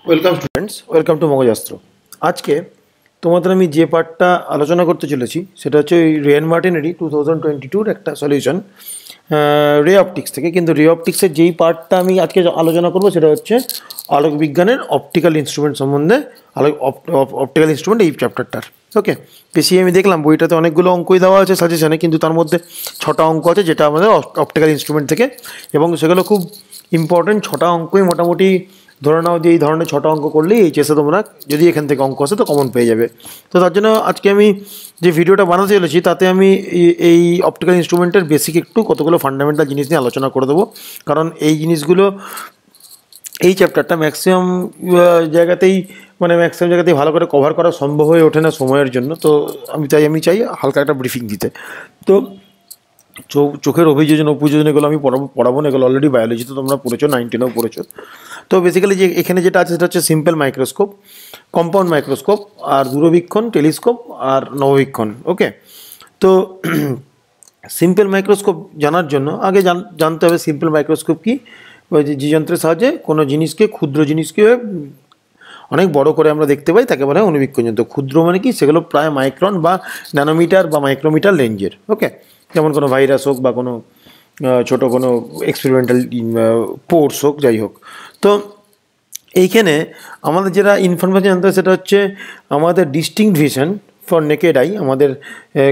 Welcome students, welcome to Mogojastro. আজকে তোমাদের আমি যে পার্টটা আলোচনা করতে চলেছি সেটা হচ্ছে ওই রেয়ান মার্টিনেরই 2022-র একটা সলিউশন রে অপটিক্স থেকে। কিন্তু রে অপটিক্সের যেই পার্টটা আমি আজকে আলোচনা করবো সেটা হচ্ছে আলোক বিজ্ঞানের অপটিক্যাল ইনস্ট্রুমেন্ট সম্বন্ধে। অপটিক্যাল ইনস্ট্রুমেন্ট এই চ্যাপ্টারটার। ওকে, বেশি আমি দেখলাম বইটাতে অনেকগুলো অঙ্কই দেওয়া আছে সাজেশনে, কিন্তু তার মধ্যে 6টা অঙ্ক আছে যেটা আমাদের অপটিক্যাল ইনস্ট্রুমেন্ট থেকে, এবং সেগুলো খুব ইম্পর্টেন্ট। 6টা অঙ্কই মোটামুটি ধরে নাও যে এই ধরনের 6টা অঙ্ক করলেই এইচএসে তোমরা যদি এখান থেকে অঙ্ক আসে তো কমন পেয়ে যাবে। তো তার জন্য আজকে আমি যে ভিডিওটা বানাতে চলেছি তাতে আমি এই অপটিক্যাল ইনস্ট্রুমেন্টের বেসিক একটু কতগুলো ফান্ডামেন্টাল জিনিস নিয়ে আলোচনা করে দেবো, কারণ এই জিনিসগুলো এই চ্যাপ্টারটা ম্যাক্সিমাম জায়গাতেই ভালো করে কভার করা সম্ভব হয়ে ওঠে না সময়ের জন্য। তো আমি চাই হালকা একটা ব্রিফিং দিতে। তো চোখের অভিযোজন উপযোজন এগুলো আমি পড়াবো না, এগুলো অলরেডি বায়োলজিতে তোমরা পড়েছো, 9-10-এও পড়েছো। তো বেসিক্যালি যে এখানে যেটা আছে সেটা হচ্ছে সিম্পল মাইক্রোস্কোপ, কম্পাউন্ড মাইক্রোস্কোপ, আর দূরবীক্ষণ, টেলিস্কোপ, আর নববীক্ষণ। ওকে, তো সিম্পল মাইক্রোস্কোপ জানার জন্য আগে জানতে হবে সিম্পল মাইক্রোস্কোপ কি। ওই যে যন্ত্রের সাহায্যে কোনো জিনিসকে, ক্ষুদ্র জিনিসকে অনেক বড় করে আমরা দেখতে পাই তাকে বলা হয় অনুবীক্ষণ যন্ত্র। ক্ষুদ্র মানে কি, সেগুলো প্রায় মাইক্রন বা ন্যানোমিটার বা মাইক্রোমিটার রেঞ্জের। ওকে, যেমন কোনো ভাইরাস হোক বা কোনো ছোটো কোনো এক্সপেরিমেন্টাল পোর্স হোক, যাই হোক। তো এইখানে আমাদের যেটা ইনফরমেশন জানতে হয় সেটা হচ্ছে আমাদের distinct vision for naked I. আমাদের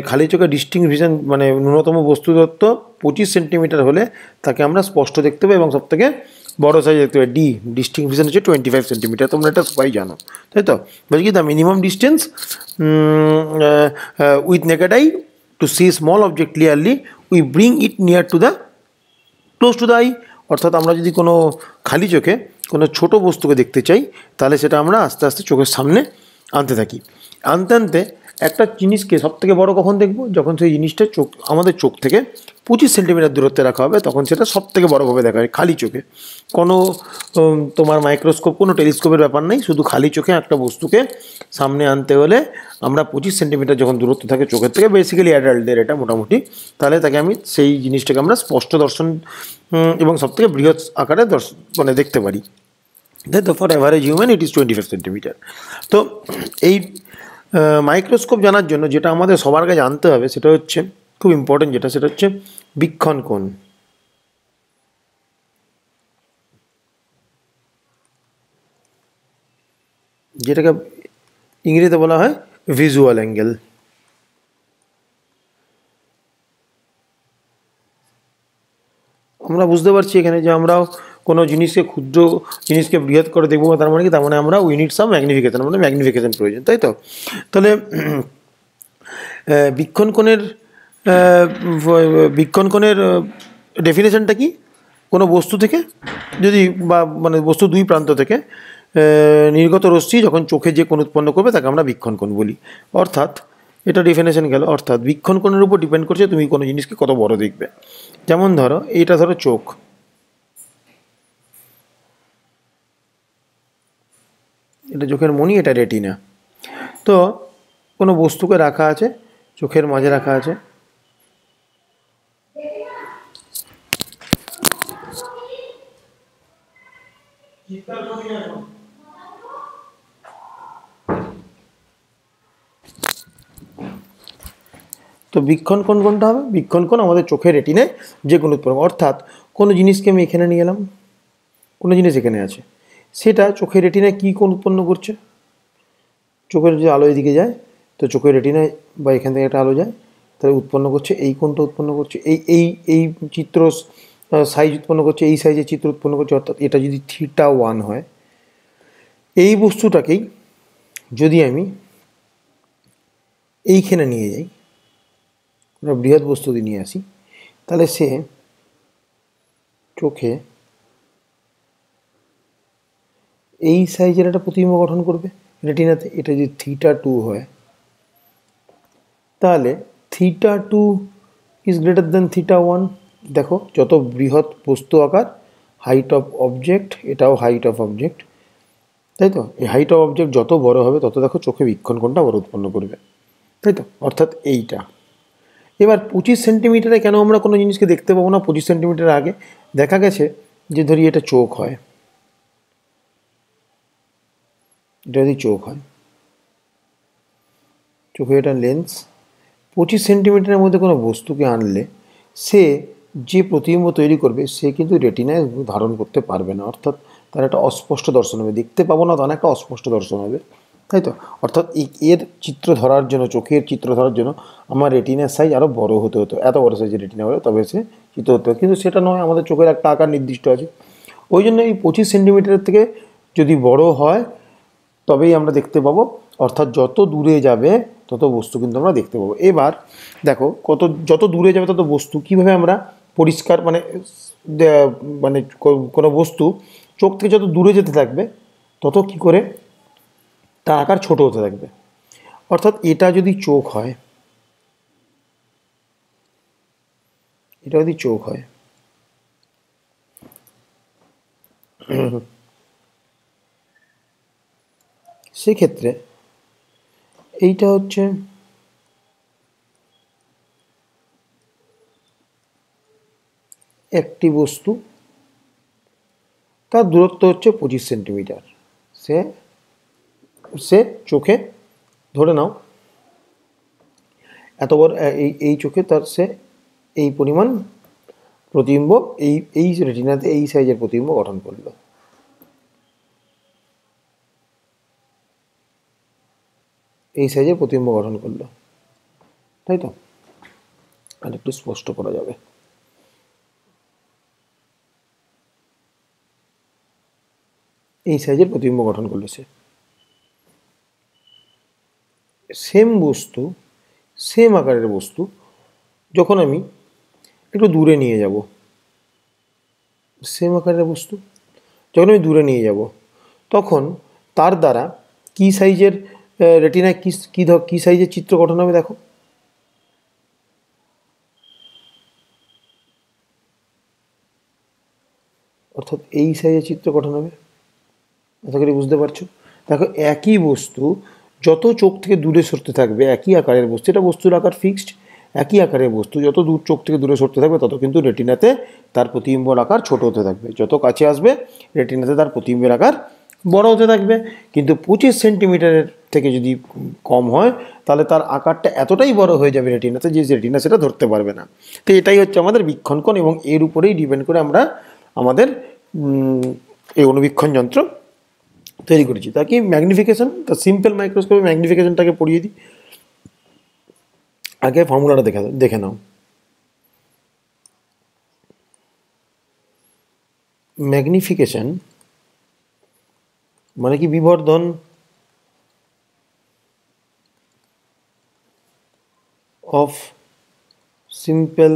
খালি চোখে ডিস্টিংক্ট ভিশন মানে ন্যূনতম বস্তু দূরত্ব 25 সেন্টিমিটার হলে তাকে আমরা স্পষ্ট দেখতে পাই, এবং সবথেকে বড় সাইজ দেখতে পাই ডিস্টিংক্ট ভিশন হচ্ছে 25 সেন্টিমিটার। তোমরা এটা সবাই জানো, তাই তো? বলছি কি, the minimum distance with naked eye to see small object clearly we bring it near to the close to the eye. অর্থাৎ আমরা যদি কোনো খালি চোখে কোনো ছোটো বস্তুকে দেখতে চাই তাহলে সেটা আমরা আস্তে আস্তে চোখের সামনে আনতে থাকি। আনতে আনতে একটা জিনিসকে সবথেকে বড় কখন দেখব, যখন সেই জিনিসটা আমাদের চোখ থেকে 25 সেন্টিমিটার দূরত্বে রাখা হবে, তখন সেটা সবথেকে বড়োভাবে দেখা হয় খালি চোখে। কোনো তোমার মাইক্রোস্কোপ, কোনো টেলিস্কোপের ব্যাপার নেই, শুধু খালি চোখে একটা বস্তুকে সামনে আনতে হলে আমরা 25 সেন্টিমিটার যখন দূরত্ব থাকে চোখের থেকে, বেসিক্যালি অ্যাডাল্টদের এটা মোটামুটি, তাহলে তাকে আমি সেই জিনিসটাকে আমরা স্পষ্ট দর্শন এবং সবথেকে বৃহৎ আকারে মানে দেখতে পারি। তাই তো, for average human it is 25 centimetre. তো এই মাইক্রোস্কোপ জানার জন্য যেটা আমাদের সবার আগে জানতে হবে সেটা হচ্ছে খুব ইম্পর্টেন্ট, সেটা হচ্ছে বীক্ষণ কোণ। যেটাকে ইংরেজিতে বলা হয় ভিজুয়াল অ্যাঙ্গেল। আমরা বুঝতে পারছি এখানে যে আমরাও কোনো জিনিসকে, ক্ষুদ্র জিনিসকে বৃহৎ করে দেখবো, তার মানে কি, তার মানে আমরা উই নিড সাম ম্যাগনিফিকেশন, মানে ম্যাগনিফিকেশন প্রয়োজন, তাই তো? তাহলে বীক্ষণ কোণের ডেফিনেশনটা কি? কোনো বস্তু থেকে যদি মানে বস্তু দুই প্রান্ত থেকে নির্গত রশ্মি যখন চোখে যে কোণ উৎপন্ন করবে তাকে আমরা বীক্ষণ কোণ বলি। অর্থাৎ এটা ডেফিনেশন গেল। অর্থাৎ বীক্ষণ কোণের উপর ডিপেন্ড করছে তুমি কোনো জিনিসকে কত বড় দেখবে। যেমন ধরো এইটা ধরো চোখ, এটা চোখের মণি, এটা রেটিনা। তো কোনো বস্তুকে রাখা আছে চোখের মাঝে, রাখা আছে, তো বীক্ষণ কোণ কোনটা হবে? বীক্ষণ কোণ আমাদের চোখের রেটিনায় যে কোনো উৎপন্ন। অর্থাৎ কোনো জিনিসকে আমি এখানে নিয়ে এলাম, কোনো জিনিস এখানে আছে, সেটা চোখের রেটিনায় কী কোণ উৎপন্ন করছে? চোখের যে আলো এদিকে যায়, তো চোখের রেটিনায় বা এখান থেকে একটা আলো যায়, তাহলে উৎপন্ন করছে এই কোণটা, উৎপন্ন করছে এই চিত্র সাইজ উৎপন্ন করছে, এই সাইজের চিত্র উৎপন্ন করছে। অর্থাৎ এটা যদি θ1 হয়, এই বস্তুটাকেই যদি আমি এইখানে নিয়ে যাই, কোনো বৃহৎ বস্তু দিয়ে নিয়ে আসি, তাহলে সে চোখে এই সাইজের একটা প্রতিবিম্ব গঠন করবে রেটিনাতে। এটা যদি θ2 হয়, তাহলে θ2 ইজ গ্রেটার দেন θ1। দেখো, যত বৃহৎ বস্তু আকার, হাইট অফ অবজেক্ট, এটাও হাইট অফ অবজেক্ট, তাই তো? এই হাইট অফ অবজেক্ট যত বড় হবে তত দেখো চোখে বীক্ষণ কোণটা বড় উৎপন্ন করবে, তাই তো? অর্থাৎ এইটা। এবার 25 সেন্টিমিটারে কেন আমরা কোনো জিনিসকে দেখতে পাবো না? 25 সেন্টিমিটার আগে দেখা গেছে যে ধরি এটা চোখ হয়, এটা যদি চোখ হয়, চোখে এটা লেন্স, 25 সেন্টিমিটারের মধ্যে কোনো বস্তুকে আনলে সে যে প্রতিবিম্ব তৈরি করবে সে কিন্তু রেটিনায় ধারণ করতে পারবে না, অর্থাৎ তার একটা অস্পষ্ট দর্শন হবে, দেখতে পাবো না, তার একটা অস্পষ্ট দর্শন হবে, তাই তো। অর্থাৎ এর চিত্র ধরার জন্য, চোখের চিত্র ধরার জন্য আমার রেটিনার সাইজ আরও বড় হতে হতো, এত বড় সাইজের রেটিনা হলে তবে সে চিত্র হতে হতো, কিন্তু সেটা নয়, আমাদের চোখের একটা আকার নির্দিষ্ট আছে। ওই জন্য এই 25 সেন্টিমিটারের থেকে যদি বড় হয় তবেই আমরা দেখতে পাবো, অর্থাৎ যত দূরে যাবে তত বস্তু কিন্তু আমরা দেখতে পাবো। এবার দেখো যত দূরে যাবে তত বস্তু কীভাবে আমরা পরিষ্কার, মানে কোনো বস্তু চোখ থেকে যত দূরে যেতে থাকবে তত কি করে তার আকার ছোট হতে থাকবে। অর্থাৎ এটা যদি চোখ হয়, এটা যদি চোখ হয়, সেক্ষেত্রে এইটা হচ্ছে একটি বস্তু, তার দূরত্ব হচ্ছে 25 সেন্টিমিটার, সে চোখে ধরে নাও এত বড়, এই চোখে তার সে এই পরিমাণ প্রতিবিম্ব এই রেটিনাতে এই সাইজের প্রতিবিম্ব গঠন করলো, এই সাইজের প্রতিবিম্ব গঠন করলো, তাই তো। আর একটু স্পষ্ট করা যাবে, এই সাইজের প্রতিবিম্ব গঠন করলো সে। সেম বস্তু, সেম আকারের বস্তু যখন আমি একটু দূরে নিয়ে যাব, সেম আকারের বস্তু যখন আমি দূরে নিয়ে যাব তখন তার দ্বারা কি সাইজের রেটিনায় কি সাইজের চিত্র গঠন হবে দেখো। অর্থাৎ এই সাইজের চিত্র গঠন হবে, আশা করি বুঝতে পারছো। দেখো একই বস্তু যত চোখ থেকে দূরে সরতে থাকবে, একই আকারের বস্তু, এটা বস্তুর আকার ফিক্সড, একই আকারের বস্তু যত দূর চোখ থেকে দূরে সরতে থাকবে তত কিন্তু রেটিনাতে তার প্রতিবিম্বর আকার ছোট হতে থাকবে, যত কাছে আসবে রেটিনাতে তার প্রতিবিম্বের আকার বড় হতে থাকবে। কিন্তু 25 সেন্টিমিটারের থেকে যদি কম হয় তাহলে তার আকারটা এতটাই বড় হয়ে যাবে রেটিনাতে যে রেটিনা সেটা ধরতে পারবে না। তো এটাই হচ্ছে আমাদের বীক্ষণ কোণ, এবং এর উপরেই ডিপেন্ড করে আমরা আমাদের এই অনুবীক্ষণ যন্ত্র তৈরি করেছি। তাকে ম্যাগনিফিকেশন, তা সিম্পল মাইক্রোস্কোপে ম্যাগনিফিকেশনটাকে পড়িয়ে দিই। আগে ফর্মুলাটা দেখে নাও। ম্যাগনিফিকেশন মানে কি? বিবর্ধন অফ সিম্পল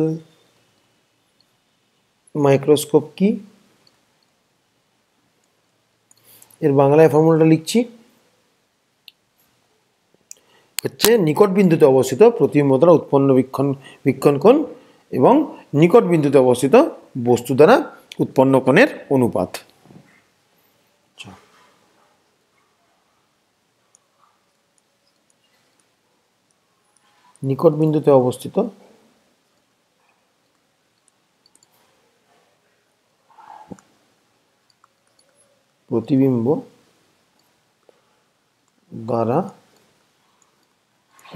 মাইক্রোস্কোপ কি? এর বাংলায় ফর্মুলাটা লিখছি, হচ্ছে নিকট বিন্দুতে অবস্থিত প্রতিবিম্ব দ্বারা উৎপন্ন বীক্ষণ কোণ এবং নিকট বিন্দুতে অবস্থিত বস্তু দ্বারা উৎপন্ন কোণের অনুপাত। নিকট বিন্দুতে অবস্থিত প্রতিবিম্ব দ্বারা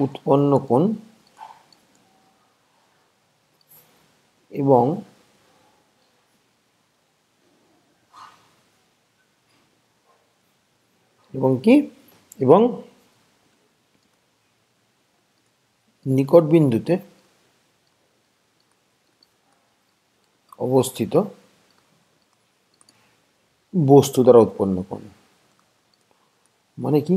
উৎপন্ন কোণ এবং নিকট বিন্দুতে অবস্থিত বস্তু দ্বারা উৎপন্ন কোণ মানে কি?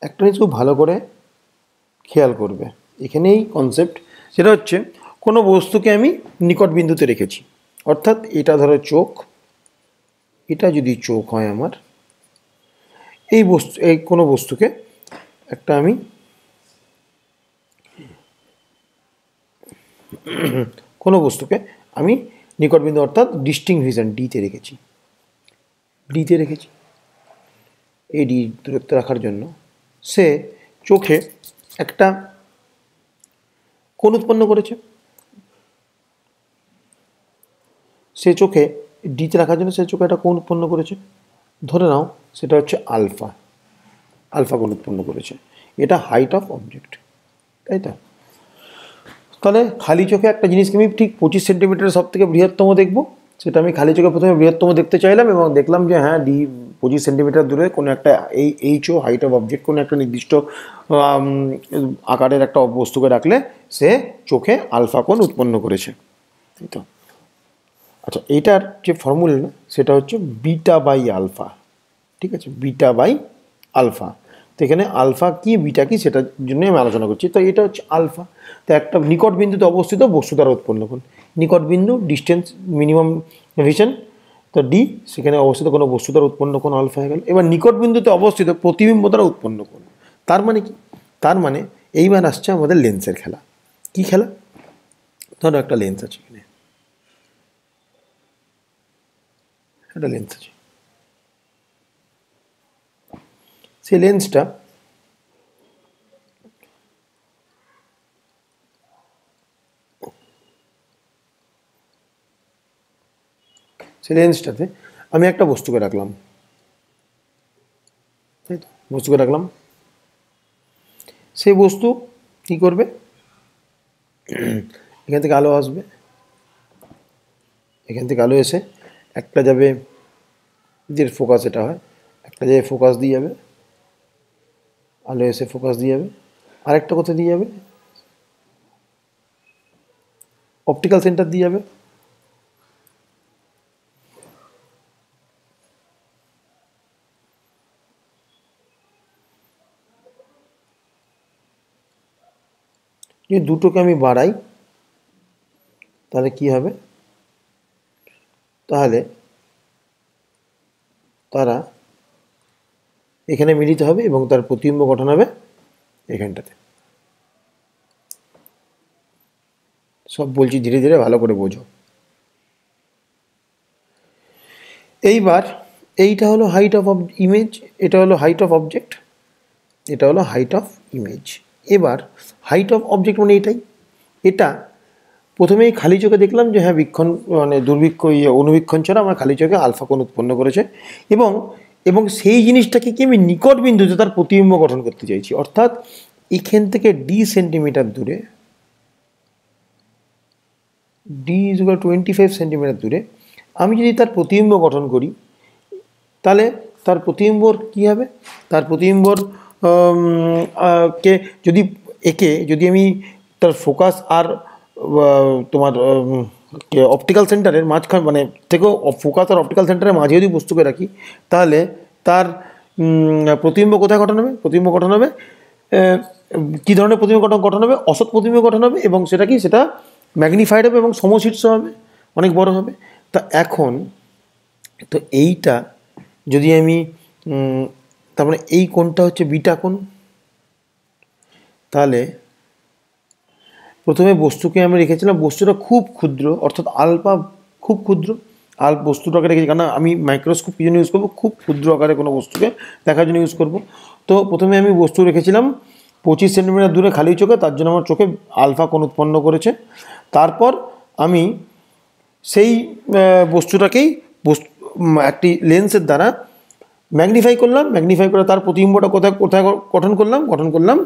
একটা জিনিস খুব ভালো করে খেয়াল করবে, এখানেই কনসেপ্ট, সেটা হচ্ছে কোনো বস্তুকে আমি নিকট বিন্দুতে রেখেছি, অর্থাৎ এটা ধরো চোখ, এটা যদি চোখ হয় আমার, এই কোনো বস্তুকে একটা আমি নিকট বিন্দু অর্থাৎ ডিস্টিংক্ট ভিশন ডিতে রেখেছি, এই ডি দূরত্ব রাখার জন্য সে চোখে একটা কোণ উৎপন্ন করেছে, সে চোখে ডিতে রাখার জন্য সে চোখে একটা কোণ উৎপন্ন করেছে, ধরে নাও সেটা হচ্ছে আলফা, আলফা কোণ উৎপন্ন করেছে, এটা হাইট অফ অবজেক্ট, তাই তো? তাহলে খালি চোখে একটা জিনিসকে আমি ঠিক 25 সেন্টিমিটারের সব থেকে বৃহত্তম দেখব, সেটা আমি খালি চোখে প্রথমে বৃহত্তম দেখতে চাইলাম এবং দেখলাম যে হ্যাঁ ডি 25 সেন্টিমিটার দূরে কোনো একটা এইচও হাইট অফ অবজেক্ট কোনো একটা নির্দিষ্ট আকারের একটা বস্তুকে রাখলে সে চোখে আলফা কোণ উৎপন্ন করেছে, তাই তো? আচ্ছা, এটার যে ফর্মুলা না সেটা হচ্ছে বিটা বাই আলফা, ঠিক আছে, বিটা বাই আলফা। তো এখানে আলফা কি বিটা কি সেটার জন্যই আমি আলোচনা করছি। তো এটা হচ্ছে আলফা, তো একটা নিকট বিন্দুতে অবস্থিত বস্তু দ্বারা উৎপন্ন কোণ, নিকট বিন্দু ডিস্টেন্স মিনিমাম ভিশন, তো ডি, সেখানে অবস্থিত কোনো বস্তু দ্বারা উৎপন্ন কোণ আলফা হয়ে গেল। এবার নিকট বিন্দুতে অবস্থিত প্রতিবিম্ব দ্বারা উৎপন্ন কোণ, তার মানে কি? তার মানে এইবার আসছে আমাদের লেন্সের খেলা। কি খেলা? ধরো একটা লেন্স আছে, এখানে একটা লেন্স আছে, সেই লেন্সটা সেই লেন্সটাতে আমি একটা বস্তুকে রাখলাম, তাই তো? বস্তুকে রাখলাম, সেই বস্তু কী করবে? এখান থেকে আলো আসবে, এখান থেকে আলো এসে একটা যাবে, যে ফোকাস এটা হয়, একটা জায়গায় ফোকাস দিয়ে যাবে, আলো এসে ফোকাস দিয়ে যাবে, আরেকটা কোথায় দিয়ে যাবে? অপটিক্যাল সেন্টার দিয়ে যাবে, যদি দুটোকে আমি বাড়াই তাহলে কি হবে? তাহলে তারা এখানে মিলিত হবে এবং তার প্রতিবিম্ব গঠন হবে এখানটাতে। সব বলছি ধীরে ধীরে, ভালো করে বোঝো। এইবার এইটা হলো হাইট অফ ইমেজ, এটা হলো হাইট অফ অবজেক্ট, এটা হলো হাইট অফ ইমেজ। এবার হাইট অফ অবজেক্ট মানে এটাই, এটা প্রথমেই খালি চোখে দেখলাম যে হ্যাঁ বীক্ষণ মানে দুর্বীক্ষ অনুবীক্ষণ ছাড়া আমার খালি চোখে আলফা কোণ উৎপন্ন করেছে, এবং এবং সেই জিনিসটাকে কি আমি নিকট বিন্দুতে তার প্রতিবিম্ব গঠন করতে চাইছি, অর্থাৎ এখান থেকে ডি সেন্টিমিটার দূরে, ডি ইজ ইকুয়াল 25 সেন্টিমিটার দূরে আমি যদি তার প্রতিবিম্ব গঠন করি, তাহলে তার প্রতিবিম্বর কী হবে? তার প্রতিবিম্বর কে যদি একে যদি আমি তার ফোকাস আর তোমার অপটিক্যাল সেন্টারের মাঝখান মানে থেকেও ফোকাস আর অপটিক্যাল সেন্টারের মাঝে যদি বস্তুকে রাখি, তাহলে তার প্রতিবিম্ব কোথায় গঠন হবে? প্রতিবিম্ব গঠন হবে কী ধরনের প্রতিবিম্ব গঠন হবে? অসৎ প্রতিবিম্ব গঠন হবে, এবং সেটা কি? সেটা ম্যাগনিফাইড হবে এবং সমশীর্ষ হবে, অনেক বড় হবে। তা এখন তো এইটা যদি আমি তার মানে এই কোণটা হচ্ছে বিটা কোণ, তাহলে প্রথমে বস্তুকে আমি রেখেছিলাম, বস্তুটা খুব ক্ষুদ্র, অর্থাৎ আলফা খুব ক্ষুদ্র, বস্তুটাকে রেখেছি, কারণ আমি মাইক্রোস্কোপ কী জন্য ইউজ করবো? খুব ক্ষুদ্র আকারে কোনো বস্তুকে দেখার জন্য ইউজ করব। তো প্রথমে আমি বস্তু রেখেছিলাম 25 সেন্টিমিটার দূরে খালি চোখে, তার জন্য আমার চোখে আলফা কোণ উৎপন্ন করেছে। তারপর আমি সেই বস্তুটাকেই একটি লেন্সের দ্বারা ম্যাগনিফাই করলাম, ম্যাগনিফাই করে তার প্রতিবিম্বটা কোথায় কোথায় গঠন করলাম?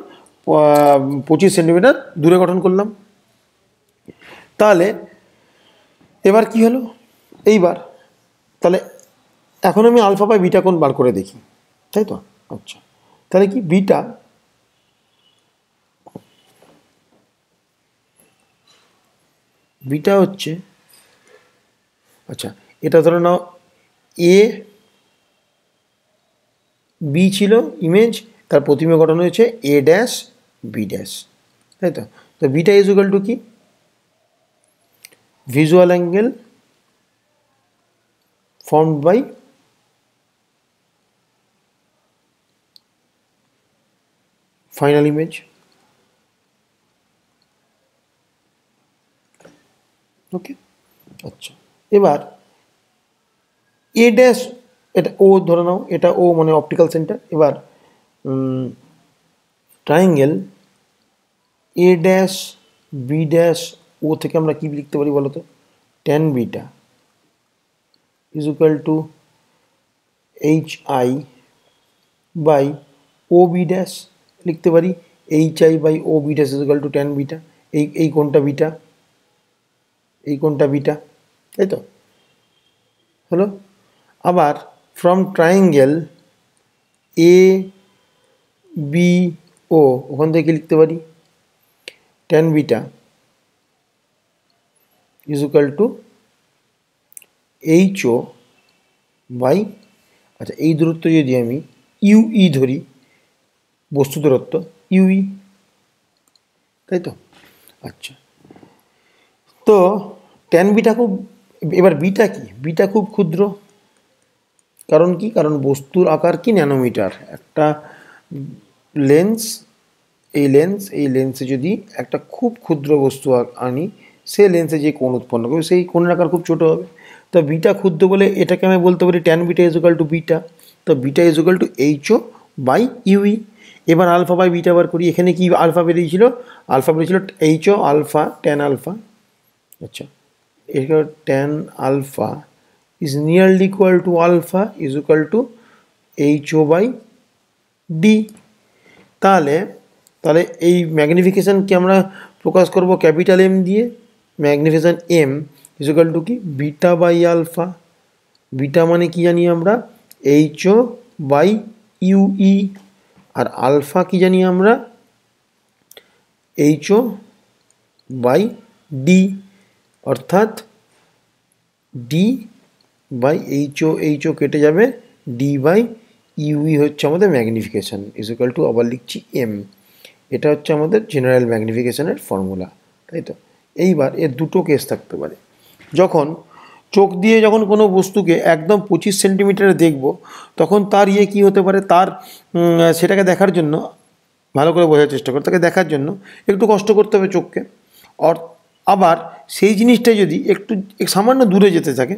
25 সেন্টিমিটার দূরে গঠন করলাম। তাহলে এবার কি হলো? এইবার তাহলে এখন আমি আলফা বাই বিটা কোণ বার করে দেখি, তাই তো? আচ্ছা, তাহলে কি বিটা বিটা হচ্ছে, আচ্ছা এটা ধরে নাও এ বি ছিল ইমেজ, তার প্রতিবিম্ব গঠন হয়েছে এ ড্যাশ বি ড্যাশ, তাই তো? তো বিটা ইজ ইকুয়াল টু কি? Visual angle formed by final image. Okay, আচ্ছা এবার এ ড্যাশ, এটা ও ধরে নাও, এটা ও মানে অপটিক্যাল সেন্টার। এবার triangle A dash B dash O থেকে আমরা কী লিখতে পারি বলো তো? Tan beta is equal to H I by O B dash, লিখতে পারি H I by O B dash is equal to tan beta. এই কোণটা বিটা, এই কোণটা বিটা, তাই তো হলো। আবার from triangle A B O, ওখান থেকে লিখতে পারি tan beta is equal to H O by, আচ্ছা এই দূরত্ব যদি আমি ইউই ধরি, বস্তু দূরত্ব ইউই, তাই তো। আচ্ছা, তো ট্যান বিটা খুব, এবার বিটা কি, বিটা খুব ক্ষুদ্র, কারণ কি, কারণ বস্তুর আকার কি ন্যানোমিটার। একটা লেন্স, এই লেন্সে যদি একটা খুব ক্ষুদ্র বস্তু আনি, সে লেন্সে যে কোণ উৎপন্ন করবে সেই কোণের আকার খুব ছোট হবে। তো বিটা ক্ষুদ্র বলে এটাকে আমি বলতে পারি tan beta is equal to beta. তো beta is equal to H O by U E. এবার আলফা বাই বিটা বার করি, এখানে কি আলফা বেরিয়েছিল, আলফা বেরিয়েছিল এইচও আলফা ট্যান আলফা। আচ্ছা, এবার tan alpha is nearly equal to alpha is equal to HO by D। তাহলে তাহলে এই ম্যাগনিফিকেশানকে আমরা প্রকাশ করব ক্যাপিটাল এম দিয়ে। Magnification M is equal to কি, বিটা বাই আলফা। বিটা মানে কি জানি আমরা, HO বাই ইউই। আর আলফা কি জানি আমরা, HO বাই ডি, অর্থাৎ ডি বাই এইচও কেটে যাবে, ডি বাই ইউই হচ্ছে আমাদের ম্যাগনিফিকেশান ইজ ইকুয়াল টু, আবার লিখছি এম। এটা হচ্ছে আমাদের জেনারেল ম্যাগনিফিকেশানের ফর্মুলা, তাই তো। এইবার এর দুটো কেস থাকতে পারে। যখন চোখ দিয়ে যখন কোনো বস্তুকে একদম 25 সেন্টিমিটারে দেখব, তখন তার কী হতে পারে, তার সেটাকে দেখার জন্য, ভালো করে বোঝার চেষ্টা করে, তাকে দেখার জন্য একটু কষ্ট করতে হবে চোখকে। আবার সেই জিনিসটা যদি একটু সামান্য দূরে যেতে থাকে,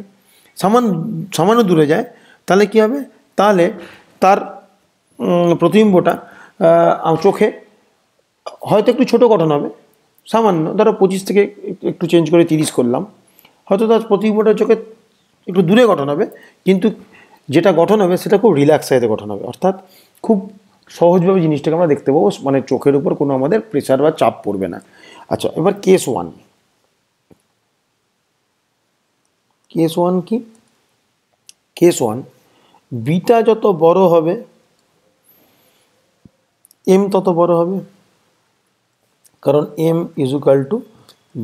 সামান্য দূরে যায়, তাহলে কী হবে, তাহলে তার প্রতিবিম্বটা চোখে হয়তো একটু ছোটো গঠন হবে, সামান্য, ধরো 25 থেকে একটু চেঞ্জ করে 30 করলাম, হয়তো তার প্রতিবিম্বটা চোখে একটু দূরে গঠন হবে, কিন্তু যেটা গঠন হবে সেটা খুব রিল্যাক্স সাইডে গঠন হবে, অর্থাৎ খুব সহজভাবে জিনিসটাকে আমরা দেখতে পাবো, মানে চোখের উপর কোনো আমাদের প্রেশার বা চাপ পড়বে না। আচ্ছা, এবার কেস ওয়ান কি, কেস ওয়ান, বিটা যত বড় হবে এম তত বড় হবে, কারণ M is equal to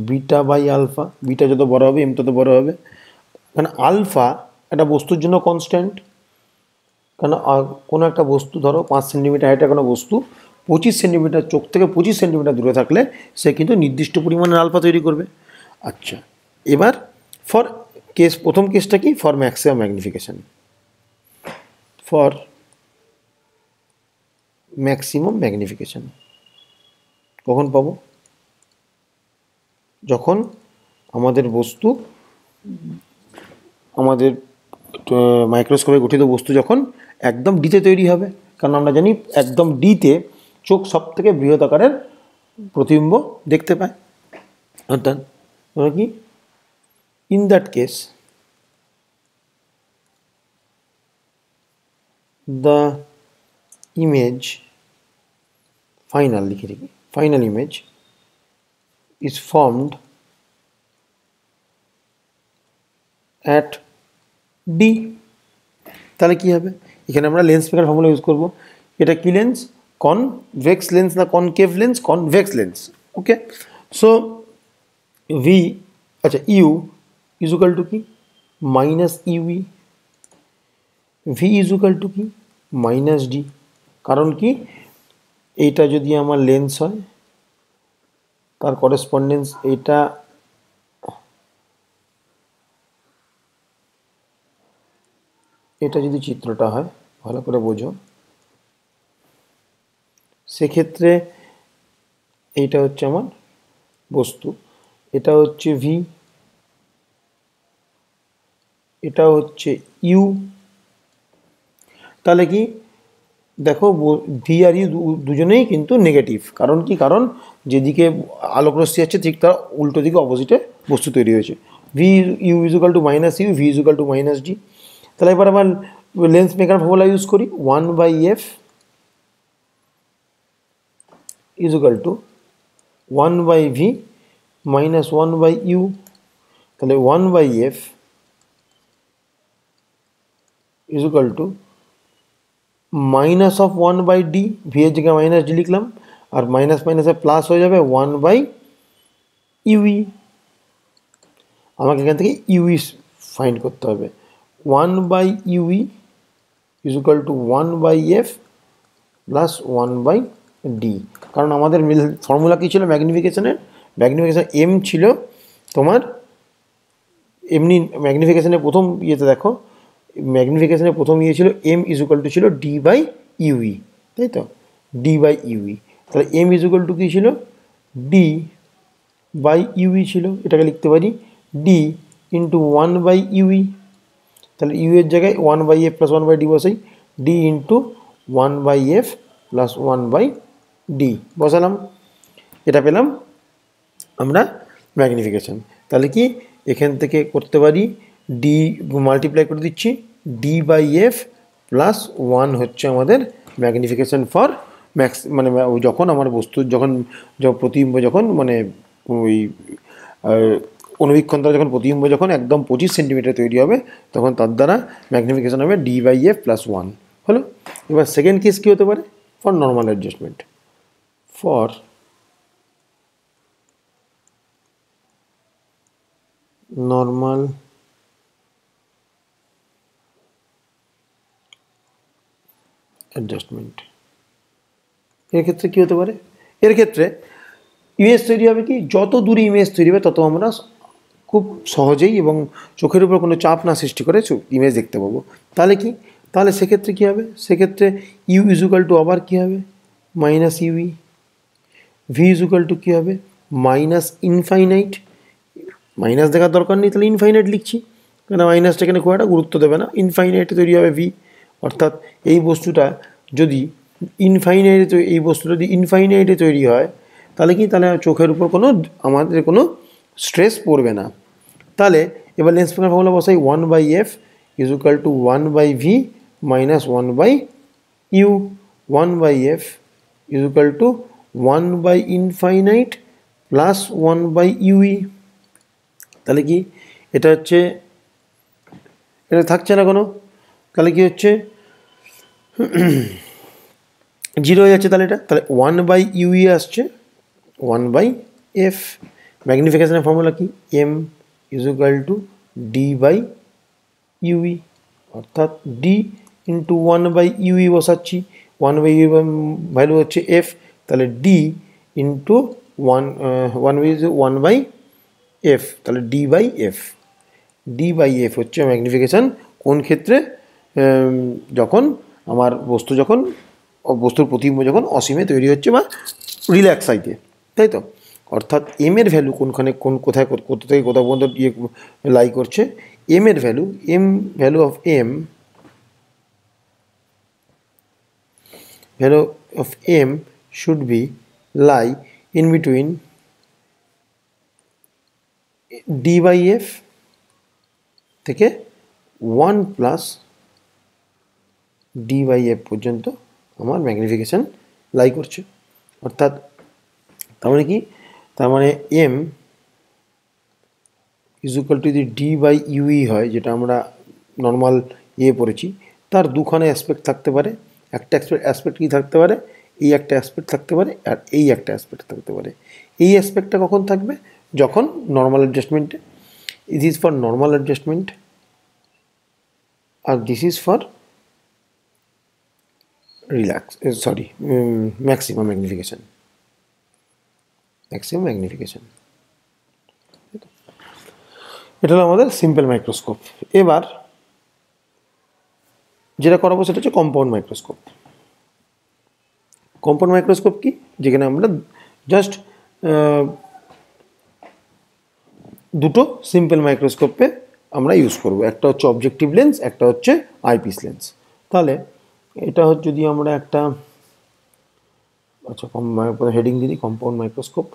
beta by alpha. Beta যত বড় হবে এম তত বড় হবে, কারণ আলফা একটা বস্তুর জন্য কনস্ট্যান্ট। কারণ কোনো একটা বস্তু, ধরো 5 সেন্টিমিটার হাইটের কোনো বস্তু 25 সেন্টিমিটার, চোখ থেকে 25 সেন্টিমিটার দূরে থাকলে সে কিন্তু নির্দিষ্ট পরিমাণের আলফা তৈরি করবে। আচ্ছা, এবার ফর কেস, প্রথম কেসটা কি, for maximum magnification, for maximum magnification কখন পাবো, যখন আমাদের বস্তু, আমাদের মাইক্রোস্কোপে গঠিত বস্তু যখন একদম ডিতে তৈরি হবে। কারণ আমরা জানি একদম ডিতে চোখ সব থেকে বৃহৎ আকারের প্রতিবিম্ব দেখতে পায়। অর্থাৎ কি, in that case the image, final লিখে রাখি, final image is formed at D। তাহলে কি হবে, এখানে আমরা লেন্স মেকার ফর্মুলা ইউজ করব। এটা কি লেন্স, কনভেক্স লেন্স না কনকেভ লেন্স, কনভেক্স লেন্স। ওকে, সো ভি, আচ্ছা ইউ ইজ ইকুয়াল টু কি, minus U E. V is equal to কি, মাইনাস ডি। কারণ কি, এইটা যদি আমার লেন্স হয়, তার করেসপন্ডেন্স এইটা, এটা যদি চিত্রটা হয়, ভালো করে বোঝো, সেক্ষেত্রে এইটা হচ্ছে আমার বস্তু, এটা হচ্ছে ভি, এটা হচ্ছে ইউ। তাহলে কি দেখো, ভি আর ইউ দুজনেই কিন্তু নেগেটিভ। কারণ কি, কারণ যেদিকে আলোক রশ্মি আছে ঠিক তার উল্টো দিকে অপোজিটে বস্তু তৈরি হয়েছে। V U is equal to minus U, V is equal to minus D. তাহলে এবার আমার লেন্স মেকার ফর্মুলা ইউজ করি, 1/f is equal to 1/v minus 1/u। তাহলে 1/f is equal to minus of 1/d, V এর জায়গায় minus D লিখলাম, আর minus মাইনাসে plus হয়ে যাবে 1/ue। আমাকে এখান থেকে ইউই ফাইন্ড করতে হবে। 1/ue is equal two 1/f plus 1/d, কারণ আমাদের ফর্মুলা কী ছিল ম্যাগনিফিকেশনের? ম্যাগনিফিকেশান এম ছিল তোমার, এমনি ম্যাগনিফিকেশনের প্রথম ইয়েতে দেখো, ম্যাগনিফিকেশনের প্রথম ইয়ে ছিল এম ইজ ইকুয়াল টু ছিল d/ue, তাই তো, d/ue। তাহলে এম ইজ ইকুয়াল টু কী ছিল? d/ue ছিল, এটাকে লিখতে পারি d ইন্টু 1/ue। তাহলে ইউ এর জায়গায় 1/f প্লাস 1/d বসাই, d into 1/f plus 1/d বসালাম, এটা পেলাম আমরা ম্যাগনিফিকেশান। তাহলে কি এখান থেকে করতে পারি, ডি মাল্টিপ্লাই করে দিচ্ছি, d/f প্লাস 1 হচ্ছে আমাদের ম্যাগনিফিকেশান ফর ম্যাক্স, মানে যখন আমার বস্তু যখন প্রতিবিম্ব যখন মানে ওই অনুবীক্ষণ দ্বারা যখন প্রতিবিম্ব যখন একদম 25 সেন্টিমিটার তৈরি হবে, তখন তার দ্বারা ম্যাগনিফিকেশান হবে d/f প্লাস 1 হলো। এবার সেকেন্ড কেস কী হতে পারে? For normal adjustment, for normal adjustment, এর ক্ষেত্রে কী হতে পারে? এর ক্ষেত্রে ইমেজ তৈরি হবে কি, যত দূরে ইমেজ তৈরি হবে তত আমরা খুব সহজেই এবং চোখের উপর কোনো চাপ না সৃষ্টি করে ইমেজ দেখতে পাবো। তাহলে কি, তাহলে সেক্ষেত্রে কী হবে? সেক্ষেত্রে ইউ ইজ ইকুয়াল টু আবার কী হবে? Minus U E. V is equal to কী হবে? Minus infinite. মাইনাস দেখার দরকার নেই, তাহলে ইনফাইনাইট লিখছি, কেন মাইনাসটা এখানে খুব একটা গুরুত্ব দেবে না। ইনফাইনাইটে তৈরি হবে ভি, অর্থাৎ এই বস্তুটা যদি ইনফাইনাইটে তৈরি হয়, তাহলে কি, তাহলে চোখের উপর কোনো আমাদের কোনো স্ট্রেস পড়বে না। তাহলে এবার লেন্স মেকার ফর্মুলা বসাই, 1/f is equal to 1/v minus 1/u। 1/f is equal to 1/ইনফাইনাইট প্লাস 1/ue। তাহলে কি এটা হচ্ছে, এটা থাকছে না কোনো, তাহলে কি হচ্ছে 0 হয়ে যাচ্ছে। তাহলে এটা, তাহলে 1/ue আসছে 1/f। ম্যাগনিফিকেশনের ফর্মুলা কি? M is equal to d/ue, অর্থাৎ d ইন্টু 1/ue বসাচ্ছি, 1/ue ভ্যালু হচ্ছে f, তাহলে d ইন্টু 1/f, তাহলে d/f। d/f হচ্ছে ম্যাগনিফিকেশান কোন ক্ষেত্রে? যখন আমার বস্তুর প্রতিবিম্ব যখন অসীমে তৈরি হচ্ছে বা রিল্যাক্স সাইতে, তাই তো। অর্থাৎ এম এর ভ্যালু কোথা থেকে কোথা পর্যন্ত লাই করছে? এম এর value, value of M should be lie in between d/f থেকে 1 প্লাস d/f পর্যন্ত আমার ম্যাগনিফিকেশান লাই করছে। অর্থাৎ তার মানে কি, তার মানে এম ইজ ইকুয়াল টু যদি d/ue হয়, যেটা আমরা নর্মাল পড়েছি, তার দুখানে অ্যাসপেক্ট থাকতে পারে। একটা অ্যাসপেক্ট কী থাকতে পারে? এই একটা অ্যাসপেক্ট থাকতে পারে, আর এই একটা অ্যাসপেক্ট থাকতে পারে। এই অ্যাসপেক্টটা কখন থাকবে? যখন নর্মাল অ্যাডজাস্টমেন্টে। It is for normal adjustment, আর this is for maximum magnification. এটা হলো আমাদের সিম্পল মাইক্রোস্কোপ। এবার যেটা করাবো সেটা হচ্ছে কম্পাউন্ড মাইক্রোস্কোপ। কম্পাউন্ড মাইক্রোস্কোপ কি? যেখানে আমরা জাস্ট দুটো সিম্পল মাইক্রোস্কোপে আমরা ইউজ করব, একটা হচ্ছে অবজেক্টিভ লেন্স, একটা হচ্ছে আইপিস লেন্স। তাহলে এটা হচ্ছে যদি আমরা একটা, আচ্ছা হেডিং দিই কম্পাউন্ড মাইক্রোস্কোপ।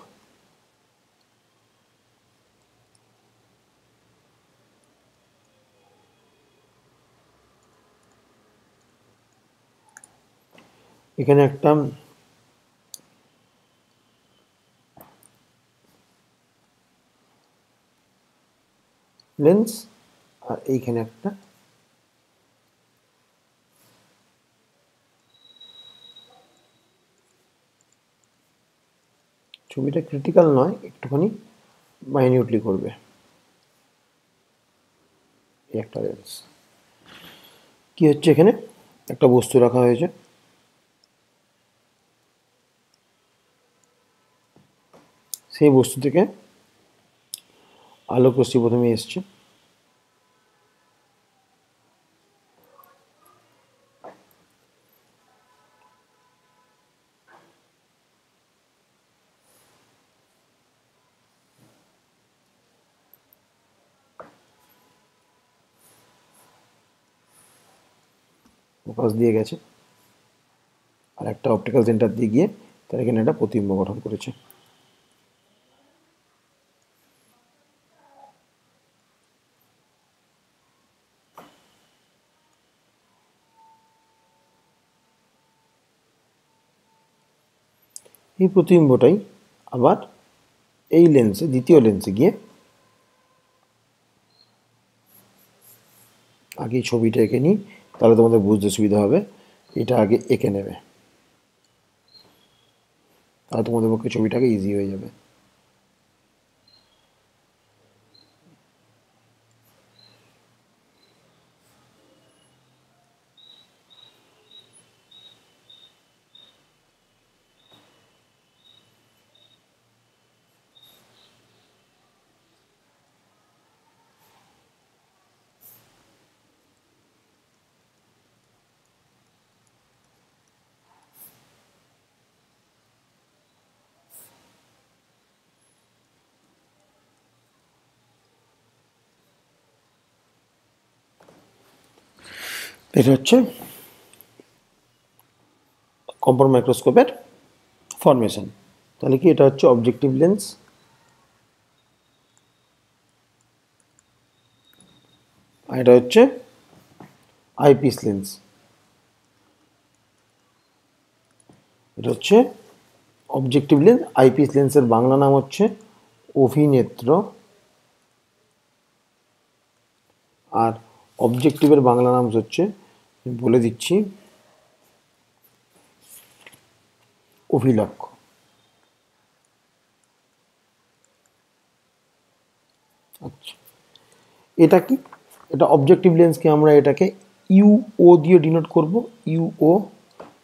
এখানে একটা লেন্স আর এইখানে একটা ছবিটা ক্রিটিক্যাল নয়, একটুখানি মাইনিউটলি করবে। একটা লেন্স কি হচ্ছে, এখানে একটা বস্তু রাখা হয়েছে, সেই বস্তু থেকে আলোক রশ্মি প্রথমে এসছে, ফোকাস দিয়ে গেছে, আর একটা অপটিক্যাল সেন্টার দিয়ে গিয়ে তার এখানে একটা প্রতিবিম্ব গঠন করেছে। এই প্রতিবিম্বটাই আবার এই লেন্সে, দ্বিতীয় লেন্সে গিয়ে, আগে ছবিটা এঁকে নিই তাহলে তোমাদের বুঝতে সুবিধা হবে। এটা আগে এঁকে নেবে, তাহলে তোমাদের পক্ষে ছবিটাকে ইজি হয়ে যাবে। এটা হচ্ছে কম্পাউন্ড মাইক্রোস্কোপের ফরমেশন। তাহলে কি এটা হচ্ছে অবজেক্টিভ লেন্স, আর এটা হচ্ছে আইপিস লেন্স। এটা হচ্ছে অবজেক্টিভ লেন্স। আইপিস লেন্সের বাংলা নাম হচ্ছে অভিনেত্র, আর অবজেক্টিভের বাংলা নাম হচ্ছে, বলে দিচ্ছি, অভিলক্ষ। আচ্ছা, এটা কি? এটা অবজেক্টিভ লেন্সকে আমরা এটাকে ইউও দিয়ে ডিনোট করব। ইউও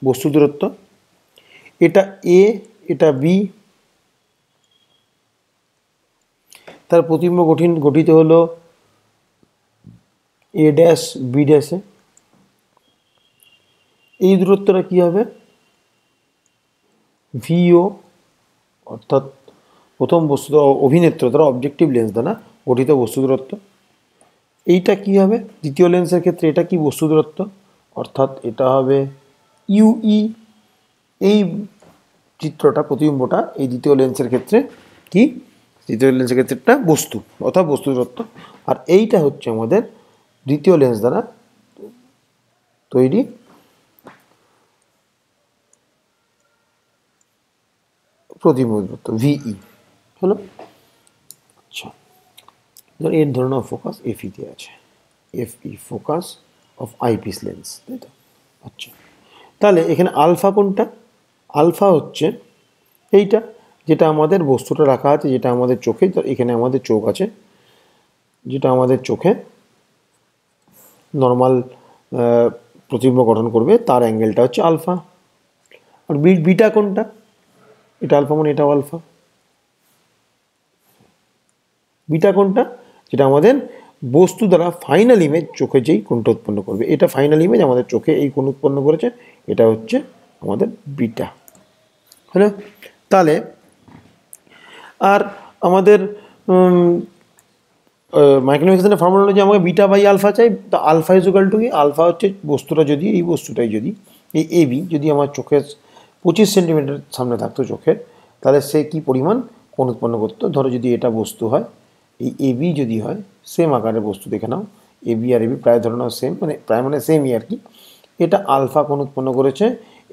বস্তু দূরত্ব। এটা এ, এটা বি। তার প্রতিবিম্ব গঠিত হলো এ ড্যাশ বি ড্যাশে। এই দূরত্বটা কি হবে? ভিও, অর্থাৎ প্রথম বস্তু অভিনেত্র দ্বারা অবজেক্টিভ লেন্স দ্বারা গঠিত বস্তু দূরত্ব। এইটা কি হবে দ্বিতীয় লেন্সের ক্ষেত্রে? এটা কি বস্তু দূরত্ব, অর্থাৎ এটা হবে ইউই। এই চিত্রটা, প্রতিবিম্বটা এই দ্বিতীয় লেন্সের ক্ষেত্রে কি? দ্বিতীয় লেন্সের ক্ষেত্রে একটা বস্তু, অর্থাৎ বস্তু দূরত্ব। আর এইটা হচ্ছে আমাদের দ্বিতীয় লেন্স দ্বারা তৈরি প্রতিবিম্ব দূরত্ব, ভিই হলো। আচ্ছা, এর ধরনের ফোকাস এফইতে আছে, FE focus of eyepiece lens, তাই তো? আচ্ছা, তাহলে এখানে আলফা কোনটা? আলফা হচ্ছে এইটা, যেটা আমাদের বস্তুটা রাখা আছে, যেটা আমাদের চোখে, তো এখানে আমাদের চোখ আছে, যেটা আমাদের চোখে নর্মাল প্রতিবিম্ব গঠন করবে, তার অ্যাঙ্গেলটা হচ্ছে আলফা। আর বিটা কোনটা? এটা আলফা মানে এটাও আলফা। বিটা কোনটা? যেটা আমাদের বস্তু দ্বারা ফাইনাল ইমেজ চোখে যেই কোণটা উৎপন্ন করবে, এটা ফাইনাল ইমেজ আমাদের চোখে এই কোণ উৎপন্ন করেছে, এটা হচ্ছে আমাদের বিটা। হলো? তাহলে আর আমাদের মাইক্রোনিফিকেশনের ফর্মুলা অনুযায়ী আমাকে বিটা বাই আলফা চাই। তো আলফা ইজ ইকুয়াল টু কি? আলফা হচ্ছে বস্তুটা যদি, এই বস্তুটাই যদি, এই এবি যদি আমার চোখের 25 সেন্টিমিটার সামনে থাকতো চোখের, তাহলে সে কি পরিমাণ কোণ উৎপন্ন করতো? ধরো যদি এটা বস্তু হয়, এই এবি যদি হয়, সেম আকারের বস্তু দেখে নাও, এবি আর এবি প্রায় ধরে নাও সেম, মানে প্রায় মানে সেমই আর কি। এটা আলফা কোণ উৎপন্ন করেছে,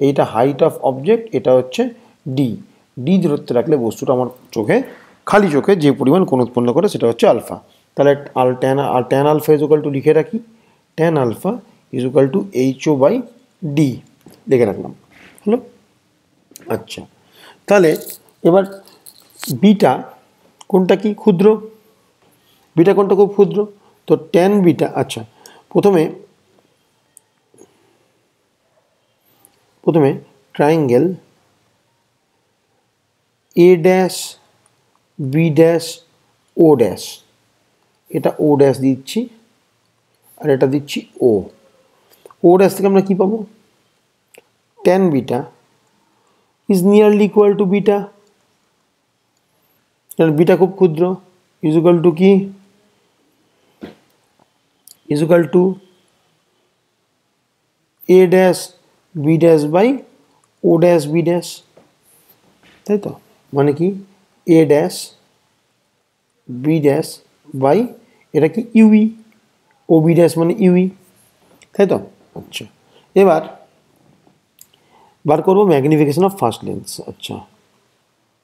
এইটা হাইট অফ অবজেক্ট, এটা হচ্ছে ডি। ডি দূরত্বে রাখলে বস্তুটা আমার চোখে, খালি চোখে যে পরিমাণ কোণ উৎপন্ন করে সেটা হচ্ছে আলফা। তাহলে ট্যান আলফা ইজুকাল টু লিখে রাখি, tan alpha is equal to H O by D লিখে রাখলাম, হলো। আচ্ছা, তাহলে এবার বিটা কোনটা কি ক্ষুদ্র, বিটা কোনটা খুব ক্ষুদ্র, তো ট্যান বিটা। আচ্ছা, প্রথমে triangle A dash B dash O dash, এটা ও ড্যাশ দিচ্ছি আর এটা দিচ্ছি ও। ও ড্যাশ থেকে আমরা কী পাবো, tan beta is nearly equal to beta, beta খুব ক্ষুদ্র, ইজুকাল টু কি, is equal to A dash B dash by O dash B dash, তাই তো, মানে কি A dash B dash by এটা কি ইউই, ও বি ড্যাশ মানে ইউই, তাই তো। আচ্ছা, এবার বার করবো ম্যাগনিফিকেশন অফ ফার্স্ট লেন্স। আচ্ছা,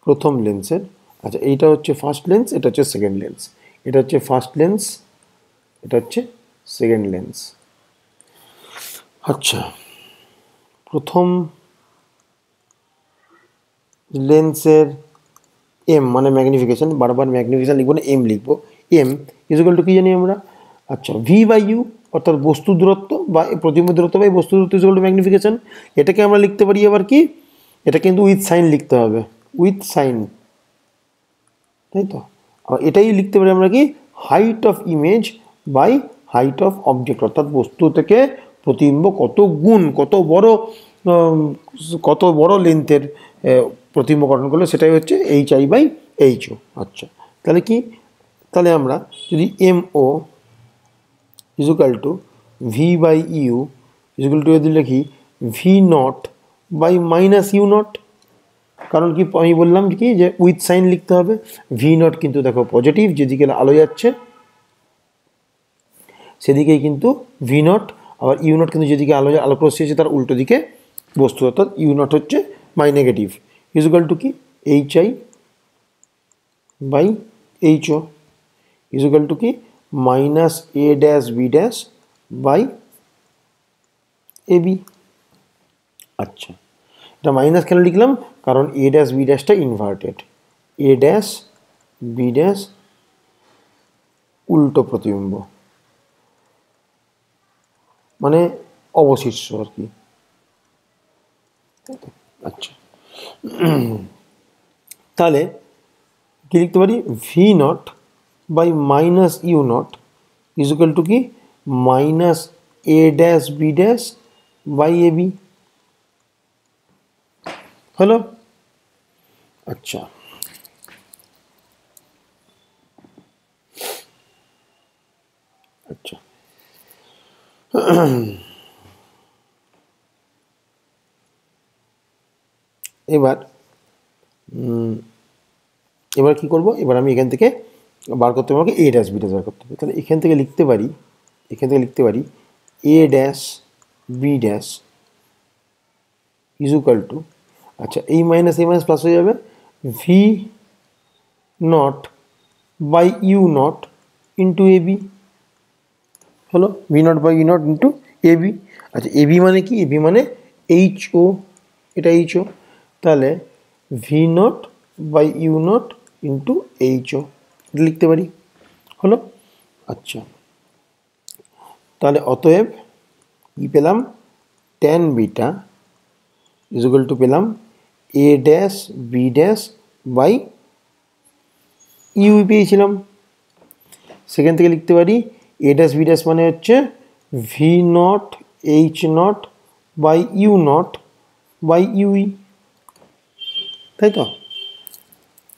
প্রথম লেন্সের, আচ্ছা এইটা হচ্ছে ফার্স্ট লেন্স, এটা হচ্ছে সেকেন্ড লেন্স, এটা হচ্ছে ফার্স্ট লেন্স, এটা হচ্ছে সেকেন্ড লেন্স। আচ্ছা, প্রথম লেন্সের এম মানে ম্যাগনিফিকেশন, বারবার ম্যাগনিফিকেশন লিখবো না, এম লিখবো, এম ইজুকাল টু কি জানি আমরা, আচ্ছা ভি বাই ইউ, অর্থাৎ বস্তু দূরত্ব বা প্রতিবিম্ব দূরত্ব বাই বস্তু দূরত্ব ইজুকাল টু ম্যাগনিফিকেশন। এটাকে আমরা লিখতে পারি আবার কি, এটা কিন্তু উইথ সাইন লিখতে হবে, উইথ সাইন, তাই তো। আর এটাই লিখতে পারি আমরা কি, height of image by height of object, অর্থাৎ বস্তু থেকে প্রতিবিম্ব কত গুণ, কত বড় লেন্থের প্রতিবিম্ব গঠন করলে সেটাই হচ্ছে এইচ আই বাই এইচও। আচ্ছা, তাহলে কি, তাহলে আমরা যদি M O equal to V by U is equal to যদি লিখি V not by minus U not, কারণ কি আমি বললাম কি যে উইথ সাইন লিখতে হবে, ভি নট কিন্তু দেখো পজিটিভ, যেদিকে আলো যাচ্ছে সেদিকেই কিন্তু ভি নট, আবার ইউ নট কিন্তু যেদিকে আলোক রশ্মি আছে তার উল্টো দিকে বস্তু, অর্থাৎ ইউ নট হচ্ছে মাই নেগেটিভ, ইজুকাল টু কি H I by H O, equal to কি minus A dash B dash by A B. আচ্ছা, এটা মাইনাস কেন লিখলাম, কারণ এ ড্যাশ বি ড্যাশটা inverted, A dash B dash উল্টো প্রতিবিম্ব মানে অবশিষ্ট আর কি। আচ্ছা, তাহলে কি লিখতে পারি, V not by minus U not equal to কি minus A dash B dash by A B, হলো। আচ্ছা, আচ্ছা এবার কি করব, এবার আমি এখান থেকে বার করতে হবে, আমাকে এ ড্যাশ বি ড্যাশ বার করতে হবে। তাহলে এখান থেকে লিখতে পারি, A dash B dash equal to, আচ্ছা এই মাইনাস প্লাস হয়ে যাবে, V not by U not into A B, হলো V not by U not into A B. আচ্ছা, এ বি মানে কি, এ বি মানে এইচ ও, এটা এইচ ও, তাহলে V not by U not into H O এটা লিখতে পারি, হলো। আচ্ছা, তাহলে অতএব কি পেলাম, ট্যান বিটা ইজুকাল টু পেলাম A dash B dash by U পেয়েছিলাম। সেখান থেকে লিখতে পারি এ ড্যাশ বি ড্যাশ মানে হচ্ছে V not H not by U not by U E, তাই তো।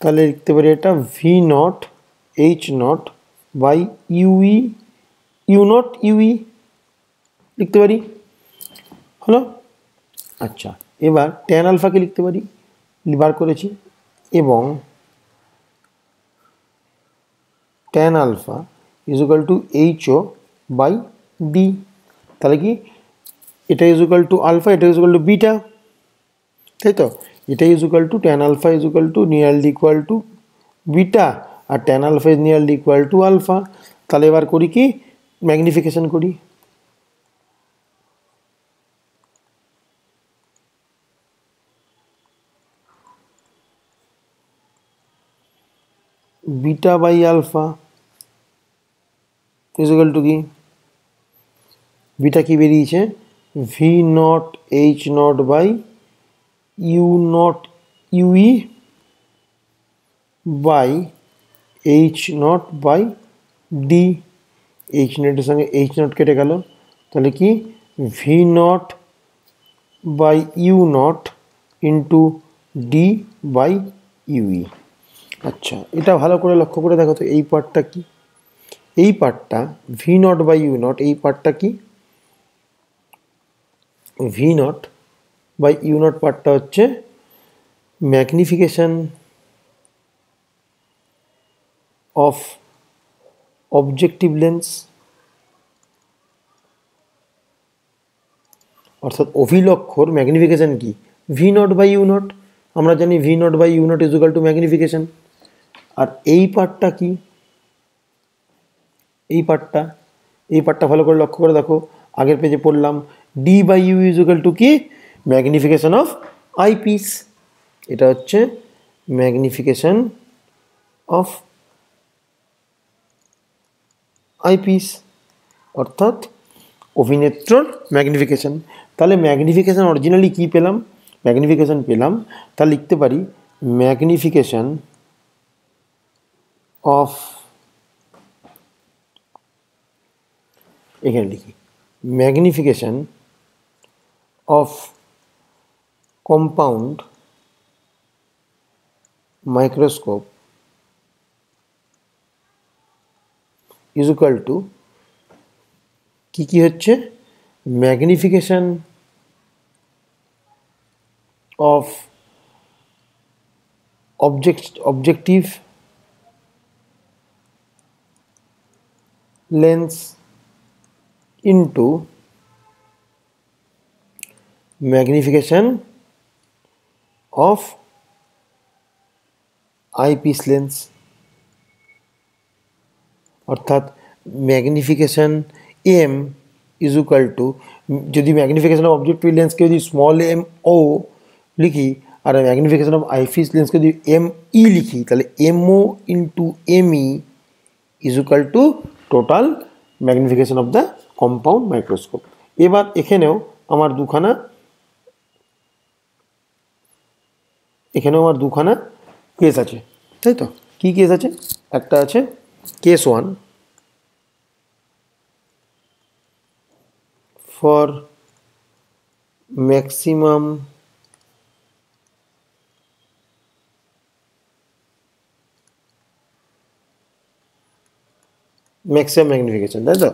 তাহলে লিখতে পারি এটা V not H not by U E, U not U E লিখতে পারি, হলো। আচ্ছা, এবার ট্যান আলফাকে লিখতে পারি, বার করেছি, এবং tan alpha is equal to H O by D, তাহলে কি এটা ইজুকাল টু আলফা, এটা ইজুকাল টু বিটা, তাই তো? এটা is equal to tan alpha is equal to nearly equal to beta, আর tan alpha is nearly equal to alpha. তাহলে এবার করি কি, ম্যাগনিফিকেশন করি। Beta by alpha is equal to কি, বিটা কি বেরিয়েছে, V not H not by U not U E by H not by D. H নটের সঙ্গে এইচ নট কেটে গেল, তাহলে কি V not by U not into D by U E. আচ্ছা, এটা ভালো করে লক্ষ্য করে দেখো তো, এই পার্টটা কি, এই পার্টটা V not by U not, এই পার্টটা কি, V not by U not পার্টটা হচ্ছে ম্যাগনিফিকেশন অফ অবজেক্টিভ লেন্স, অর্থাৎ অভিলক্ষর ম্যাগনিফিকেশন কি, V not by U not. আমরা জানি V not by U not is equal to magnification. আর এই পার্টটা কি, এই পার্টটা ভালো করে লক্ষ্য করে দেখো, আগের পেজে পড়লাম D by U is equal to কি, ম্যাগনিফিকেশন অফ আইপিস। এটা হচ্ছে ম্যাগনিফিকেশন অফ আইপিস, অর্থাৎ অভিনেত্রর ম্যাগনিফিকেশন। তাহলে ম্যাগনিফিকেশন অরিজিনালি কি পেলাম, ম্যাগনিফিকেশন পেলাম, তা লিখতে পারি ম্যাগনিফিকেশন অফ, এখানে লিখি magnification of compound microscope is equal to কি হচ্ছে, magnification of objective lens into magnification of eyepiece lens. অর্থাৎ magnification M is equal to, যদি ম্যাগনিফিকেশন অফ অবজেক্টিভ লেন্সকে যদি স্মল এম ও লিখি, আর ম্যাগনিফিকেশন অফ আইপিস লেন্সকে যদি এম ই লিখি, তাহলে M O into M E is equal to total magnification of the compound microscope. এবার এখানেও আমার দুখানা কেস আছে, তাই তো? কী কেস আছে, একটা আছে কেস 1 ফর ম্যাক্সিমাম ম্যাগনিফিকেশন, তাই তো?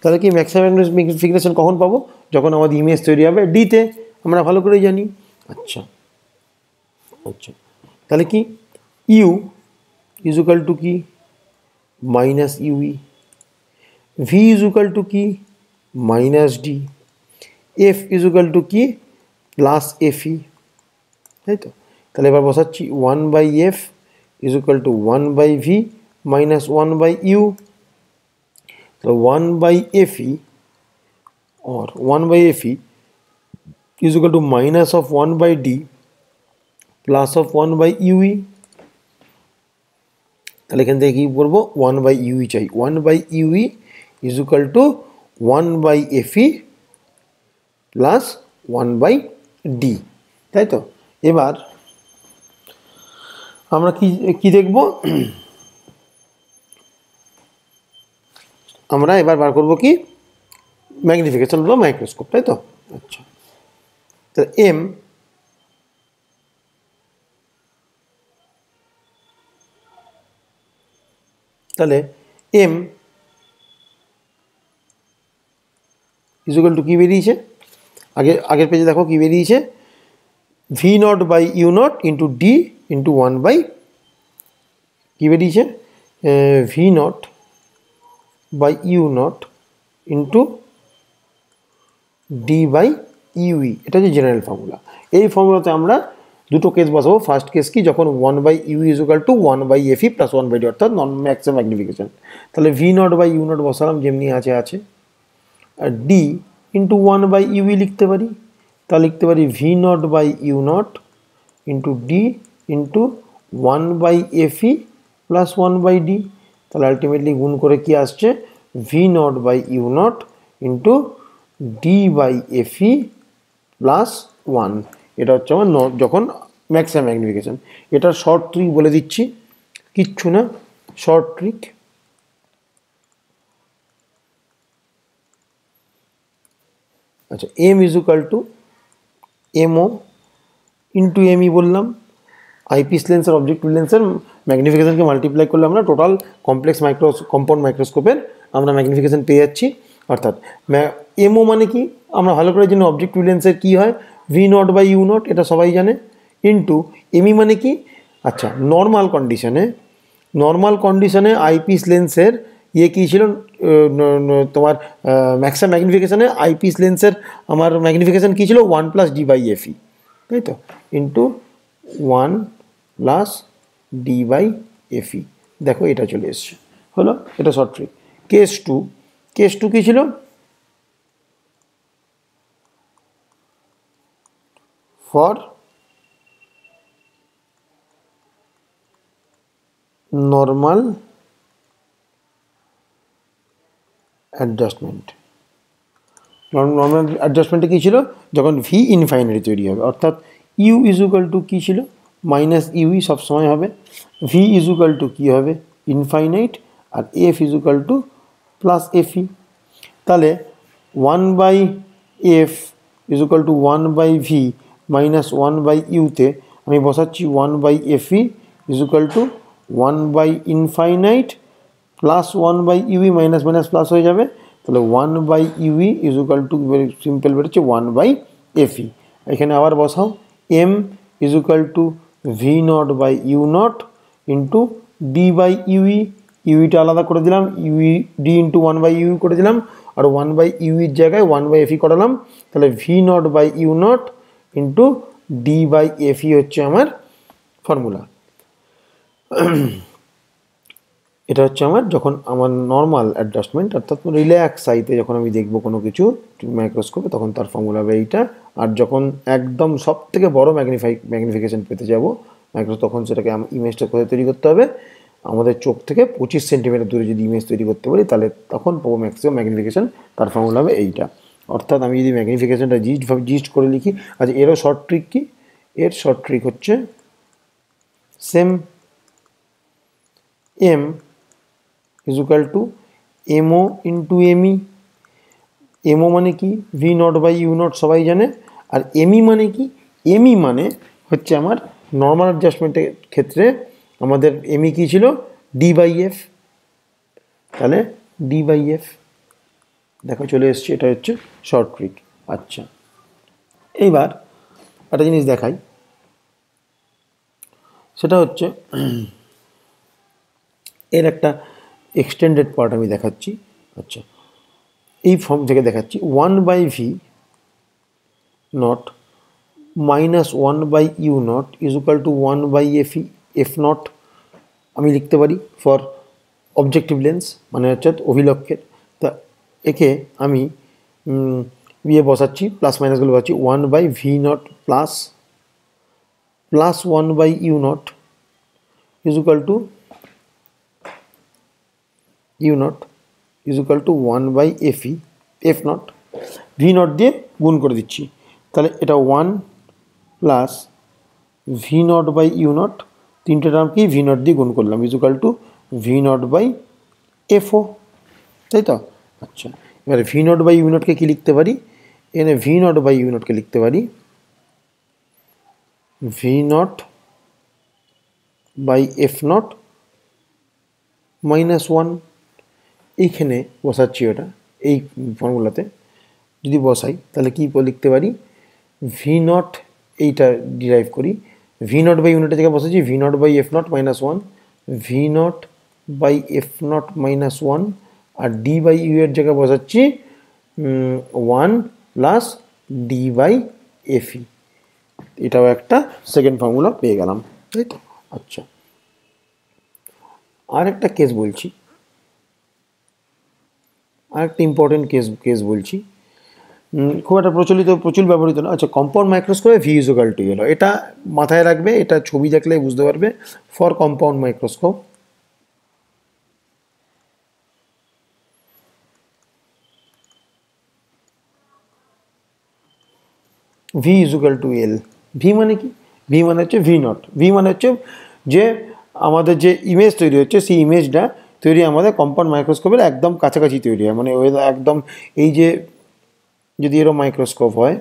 তাহলে কি ম্যাক্সিমাম ম্যাগনিফিকেশন কখন পাবো, যখন আমাদের ইমেজ তৈরি হবে ডিতে, আমরা ভালো করেই জানি। আচ্ছা, তাহলে কি ইউ ইজ ইকুয়াল টু কি, minus U E, V is equal to কি, minus D, F is equal to কি, প্লাস এফই, তাই তো? তাহলে এবার বসাচ্ছি 1 by F is equal to 1 by V minus 1 by U. তাহলে 1 বাই এফই और 1 by F E is equal to minus of 1 by D plus of 1 by U E. তাহলে এখান থেকে কী করবো, 1 বাই ইউই চাই, 1 by U E is equal to 1 by F E plus 1 by D, তাই তো? এবার আমরা কি দেখব, আমরা এবার বার করবো কি, ম্যাগনিফিকেশন অফ দ্য মাইক্রোস্কোপ, তাই তো? আচ্ছা, তাহলে এম ইজ ইকুয়াল টু কী বেরিয়েছে, আগের পেজে দেখো কী বেরিয়েছে, V not by U not into D into 1 by, কী বেরিয়েছে, V not by U not into D by U E, এটা হচ্ছে জেনারেল ফর্মুলা। এই ফর্মুলাতে আমরা দুটো কেস বসাবো। ফার্স্ট কেস কি, যখন 1/u equal to 1/fe plus 1/d, অর্থাৎ নন ম্যাক্সিমাম ম্যাগনিফিকেশন। তাহলে v0/u0 বসালাম, যেমনি আছে আছে, আর d ইন্টু 1/ue লিখতে পারি। তা লিখতে পারি v0/u0 into d into 1/fe plus 1/d। তাহলে আলটিমেটলি গুণ করে কি আসছে, v0/u0 ইন্টু d/fe প্লাস 1। এটা হচ্ছে আমার যখন ম্যাক্সিমাম ম্যাগনিফিকেশন। এটার শর্ট ট্রিক বলে দিচ্ছি, কিচ্ছু না, শর্ট ট্রিক। আচ্ছা, এম ইজুকাল টু এমও ইন্টু এমই বললাম। আইপিস লেন্স আর অবজেক্টিভ লেন্সের ম্যাগনিফিকেশনকে মাল্টিপ্লাই করলে আমরা টোটাল কমপ্লেক্স কম্পাউন্ড মাইক্রোস্কোপের আমরা ম্যাগনিফিকেশন পেয়ে যাচ্ছি। অর্থাৎ এমও মানে কি, আমরা ভালো করে জানি অবজেক্টিভ লেন্সের কী হয়, v0/u0, এটা সবাই জানে, ইন্টু এমই মানে কি, আচ্ছা নর্মাল কন্ডিশনে আইপিস লেন্সের ইয়ে কী ছিল, তোমার ম্যাক্সিমাম ম্যাগনিফিকেশানে আইপিস লেন্সের আমার ম্যাগনিফিকেশান কী ছিল, 1 + d/fe, তাই তো, ইন্টু 1 + d/fe। দেখো এটা চলে এসছে, হলো, এটা শর্ট ট্রিক। কেস টু কী ছিল, ফর নর্মাল অ্যাডজাস্টমেন্ট। নর্মাল অ্যাডজাস্টমেন্টে কী ছিল, যখন ভি ইনফাইনাইট তৈরি হবে, অর্থাৎ ইউ ইজুকাল টু কী ছিল, মাইনাস ইউই সবসময় হবে, ভি ইজুকাল টু কী হবে, ইনফাইনাইট, আর F equal to plus F E. তাহলে 1/f equal to 1/v minus 1/ইউতে আমি বসাচ্ছি 1/fe ইজুকাল টু 1/ইনফাইনাইট প্লাস 1/ইউই, মাইনাস মাইনাস প্লাস হয়ে যাবে। তাহলে 1/ইউই ইজুকাল টু সিম্পল বেরোচ্ছে 1/fe। এখানে আবার বসাও, M equal to v0/u0 into d/ইউই, ইউইটা আলাদা করে দিলাম, ইউই d ইন্টু 1/ইউই করে দিলাম, আর 1/ইউইর জায়গায় 1/fe করালাম। তাহলে v0/u0 ইন্টু d/fe হচ্ছে আমার ফর্মুলা। এটা হচ্ছে আমার যখন আমার নর্মাল অ্যাডজাস্টমেন্ট, অর্থাৎ রিল্যাক্স আইতে যখন আমি দেখবো কোনো কিছু মাইক্রোস্কোপে, তখন তার ফর্মুলা হবে এইটা। আর যখন একদম সব থেকে বড়ো ম্যাগনিফিকেশন পেতে যাব তখন সেটাকে ইমেজটা কোথায় তৈরি করতে হবে, আমাদের চোখ থেকে 25 সেন্টিমিটার দূরে যদি ইমেজ তৈরি করতে পারি, তাহলে তখন পাবো ম্যাক্সিমাম ম্যাগনিফিকেশন, তার ফর্মুলা হবে এইটা। অর্থাৎ আমি যদি ম্যাগনিফিকেশনটা জিস্ট করে লিখি, আচ্ছা এরও শর্ট ট্রিক কি, এর শর্ট ট্রিক হচ্ছে সেম, এম ইজুকাল টু এমও ইন্টু এমই। এমও মানে কি, v0/u0 সবাই জানে, আর এমই মানে কি, এমই মানে হচ্ছে আমার নর্মাল অ্যাডজাস্টমেন্টের ক্ষেত্রে আমাদের এমই কী ছিল, d/f। তাহলে d/f দেখো চলে এসছে, এটা হচ্ছে শর্ট ট্রিক। আচ্ছা, এইবার একটা জিনিস দেখাই, সেটা হচ্ছে এর একটা এক্সটেন্ডেড পার্ট আমি দেখাচ্ছি। আচ্ছা, এই ফর্ম থেকে দেখাচ্ছি, 1/v0 minus 1/u0 is equal to 1/fe f0 আমি লিখতে পারি ফর অবজেক্টিভ লেন্স, মানে হচ্ছে অভিলক্ষের। তা একে আমি ইয়ে বসাচ্ছি, প্লাস মাইনাসগুলো বসাচ্ছি, 1/v0 plus 1/u0 is equal to u0 is equal to 1/fe f0, v0 দিয়ে গুণ করে দিচ্ছি। তাহলে এটা 1 প্লাস v0/u0, তিনটে টার্ম কি v0 দিয়ে গুণ করলাম, ইজুকাল টু v0/fo, তাই তো। আচ্ছা, এবারে v0/u0কে কী লিখতে পারি, এখানে v0/u0কে লিখতে পারি v0/f0 মাইনাস 1। এইখানে বসাচ্ছি ওটা, এই ফর্মুলাতে যদি বসাই তাহলে কী লিখতে পারি, v0, এইটা ডিরাইভ করি, v0/u0 থেকে বসাচ্ছি v0/f0 মাইনাস 1, v0/f0 মাইনাস 1, আর d/u এর জায়গায় বসাচ্ছি 1 প্লাস ডি বাই এফি। এটাও একটা সেকেন্ড ফর্মুলা পেয়ে গেলাম, তাই তো। আচ্ছা, আর একটা কেস বলছি, আর একটা ইম্পর্টেন্ট কেস বলছি, খুব একটা প্রচুর ব্যবহৃত না। আচ্ছা, কম্পাউন্ড মাইক্রোস্কোপে ভি ইজুকাল টু এল, এটা মাথায় রাখবে, এটা ছবি দেখলে বুঝতে পারবে। For compound microscope V is equal to L. V মানে কি? ভি মানে হচ্ছে ভি নট। ভি মানে হচ্ছে যে আমাদের যে ইমেজ তৈরি হচ্ছে, সেই ইমেজটা তৈরি আমাদের কম্পাউন্ড মাইক্রোস্কোপের একদম কাছাকাছি তৈরি হয়, মানে ওই একদম, এই যে যদি এরকম মাইক্রোস্কোপ হয়,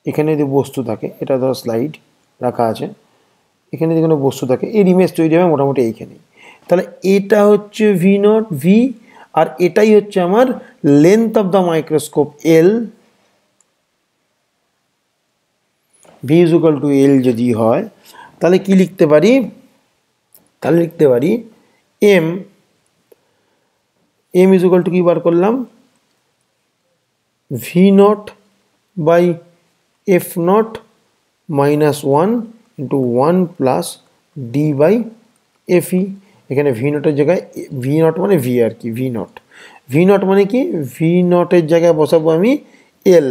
এখানে যদি বস্তু থাকে, এটা ধরো স্লাইড রাখা আছে, এখানে যদি কোনো বস্তু থাকে, এর ইমেজ তৈরি হবে মোটামুটি এইখানেই। তাহলে এটা হচ্ছে ভি নট, ভি, আর এটাই হচ্ছে আমার length of the microscope L. V is equal to L যদি হয়, তাহলে কি লিখতে পারি? তাহলে লিখতে পারি M, M is equal to কি বার করলাম? V not by F not minus one into one plus D by F E. এখানে ভি নটের জায়গায়, ভি নট মানে ভি আর কি, ভি নট, ভি নট মানে কি, ভি নটের জায়গায় বসাবো আমি L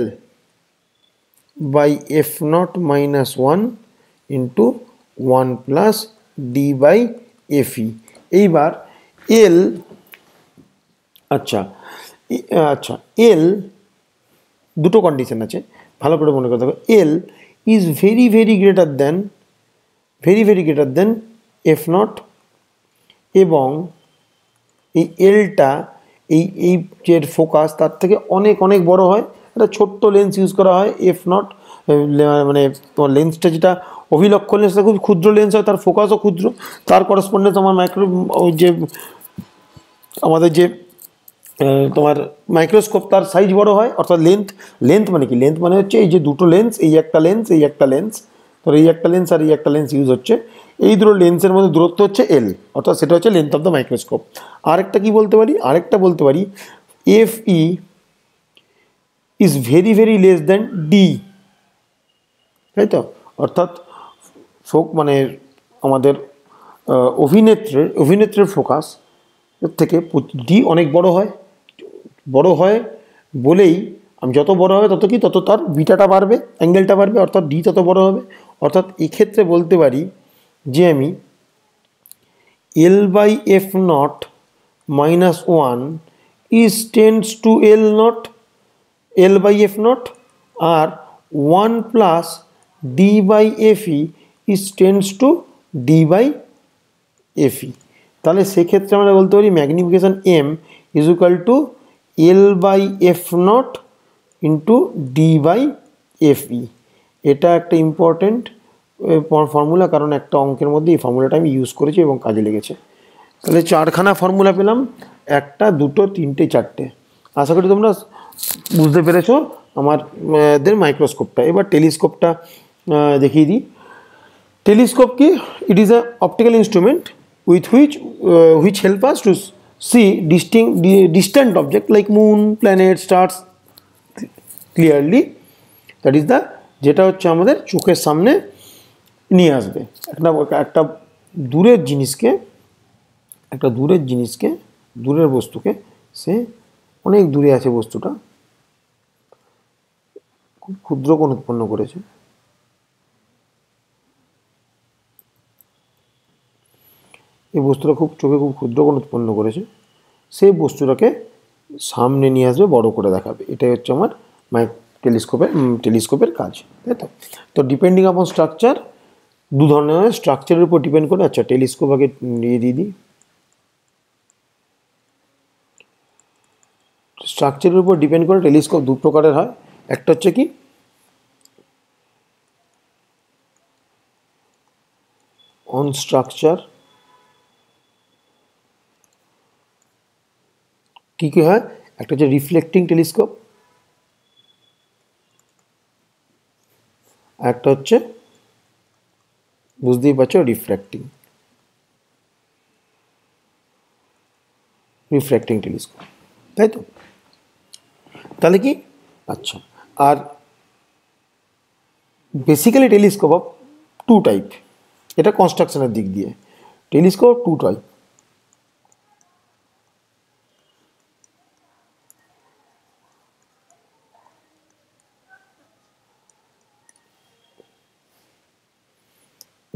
by F not minus one into one plus D by F E. এইবার এল, আচ্ছা আচ্ছা, এল দুটো কন্ডিশন আছে, ভালো করে মনে করতে হবে। এল is very very greater than F not, এবং এই এলটা, এই যে ফোকাস তার থেকে অনেক অনেক বড় হয়। একটা ছোট্ট লেন্স ইউজ করা হয় এফ নট, মানে তোমার লেন্সটা যেটা অভিলক্ষণ লেন্সটা খুব ক্ষুদ্র লেন্স হয়, তার ফোকাসও ক্ষুদ্র, তার করসপন্ডেন্স আমার ওই যে আমাদের যে তোমার মাইক্রোস্কোপ, তার সাইজ বড় হয়, অর্থাৎ লেন্থ মানে কি? লেন্থ মানে হচ্ছে এই যে দুটো লেন্স, এই একটা লেন্স, এই একটা লেন্স, তো এই একটা লেন্স আর এই একটা লেন্স ইউজ হচ্ছে, এই দুটো লেন্সের মধ্যে দূরত্ব হচ্ছে এল, অর্থাৎ সেটা হচ্ছে লেন্থ অফ দ্য মাইক্রোস্কোপ। আরেকটা কি বলতে পারি? আরেকটা বলতে পারি F E is very very less than D, তাই তো। অর্থাৎ মানে আমাদের অভিনেত্রের ফোকাস এর থেকে ডি অনেক বড় হয় বলেই, আমি যত বড় হবে তত কি, তত তার বিটাটা বাড়বে, অ্যাঙ্গেলটা বাড়বে, অর্থাৎ ডি তত বড় হবে। অর্থাৎ এক্ষেত্রে বলতে পারি যে আমি L by F not minus one is tends to L not, L by F not, আর one plus D by F E is tends to D by F E. তাহলে সেক্ষেত্রে আমরা বলতে পারি magnification M is equal to L by F not into D by F E. এটা একটা important formula, কারণ একটা অঙ্কের মধ্যে এই ফর্মুলাটা আমি ইউজ করেছি এবং কাজে লেগেছে। তাহলে চারখানা ফর্মুলা পেলাম, একটা, দুটো, তিনটে, চারটে। আশা করি তোমরা বুঝতে পেরেছো আমাদের মাইক্রোস্কোপটা। এবার টেলিস্কোপটা দেখিয়ে দিই। টেলিস্কোপ কি? It is a optical instrument with which help us to see distant object like moon, planets, stars clearly. That is the, যেটা হচ্ছে আমাদের চোখের সামনে নিয়ে আসবে একটা দূরের জিনিসকে, দূরের বস্তুকে, সে অনেক দূরে আছে, বস্তুটা খুব ক্ষুদ্র কোণ উৎপন্ন করেছে, এই বস্তুটা চোখে খুব ক্ষুদ্র কোণ উৎপন্ন করেছে, সেই বস্তুটাকে সামনে নিয়ে আসবে, বড় করে দেখাবে। এটাই হচ্ছে আমার টেলিস্কোপের কাজ, তাই তো। তো ডিপেন্ডিং আপন স্ট্রাকচার, দু ধরনের স্ট্রাকচারের উপর ডিপেন্ড করে। আচ্ছা, টেলিস্কোপ আগে দিয়ে দিই। স্ট্রাকচারের উপর ডিপেন্ড করে টেলিস্কোপ দু প্রকারের হয়। একটা হচ্ছে কি অন স্ট্রাকচার, কী কী হয়? একটা হচ্ছে রিফ্লেক্টিং টেলিস্কোপ, আর একটা হচ্ছে বুঝতেই পারছো রিফ্র্যাক্টিং টেলিস্কোপ। তাই তো? তাহলে কি, আচ্ছা, আর basically telescope of two type, এটা কনস্ট্রাকশনের দিক দিয়ে telescope two type.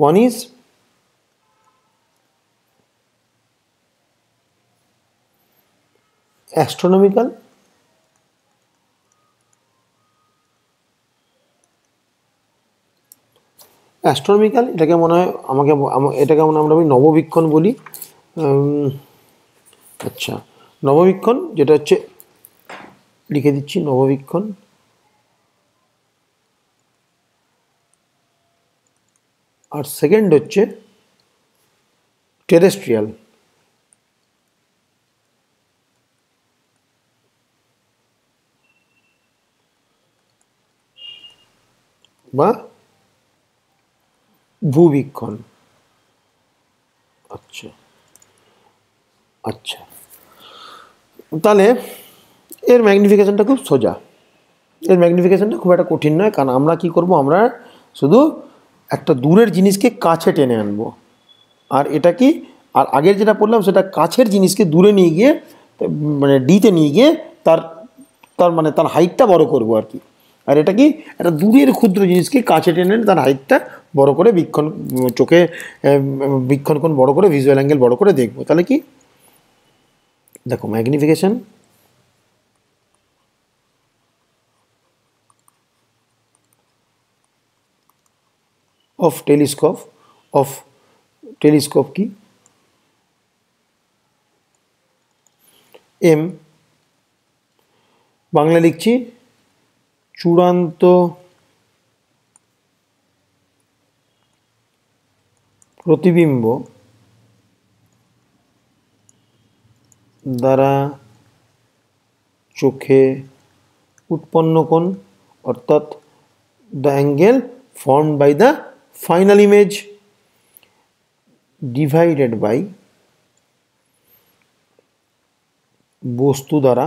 One is astronomical, astronomical এটাকে মনে হয় এটাকে আমরা নববীক্ষণ বলি। আচ্ছা, নববীক্ষণ যেটা হচ্ছে, লিখে দিচ্ছি নববীক্ষণ। আর সেকেন্ড হচ্ছে টেরেস্ট্রিয়াল বা ভূবীক্ষণ। আচ্ছা আচ্ছা, তাহলে এর ম্যাগনিফিকেশনটা খুব সোজা, এর ম্যাগনিফিকেশনটা খুব একটা কঠিন নয়, কারণ আমরা কি করব, আমরা শুধু একটা দূরের জিনিসকে কাছে টেনে আনবো। আর এটা কি, আর আগের যেটা বললাম সেটা কাছের জিনিসকে দূরে নিয়ে গিয়ে মানে ডিতে নিয়ে গিয়ে তার তার মানে তার হাইটটা বড় করব আর কি। আর এটা কি, একটা দূরের ক্ষুদ্র জিনিসকে কাছে টেনে তার হাইটটা বড় করে চোখে বীক্ষণ কোণ বড় করে, ভিজুয়াল অ্যাঙ্গেল বড় করে দেখবো। তাহলে কি, দেখো ম্যাগনিফিকেশন অফ টেলিস্কোপ কি, এম বাংলা লিখছি চূড়ান্ত প্রতিবিম্ব দ্বারা চোখে উৎপন্ন কোণ, অর্থাৎ the angle formed by the final image divided by বস্তু দ্বারা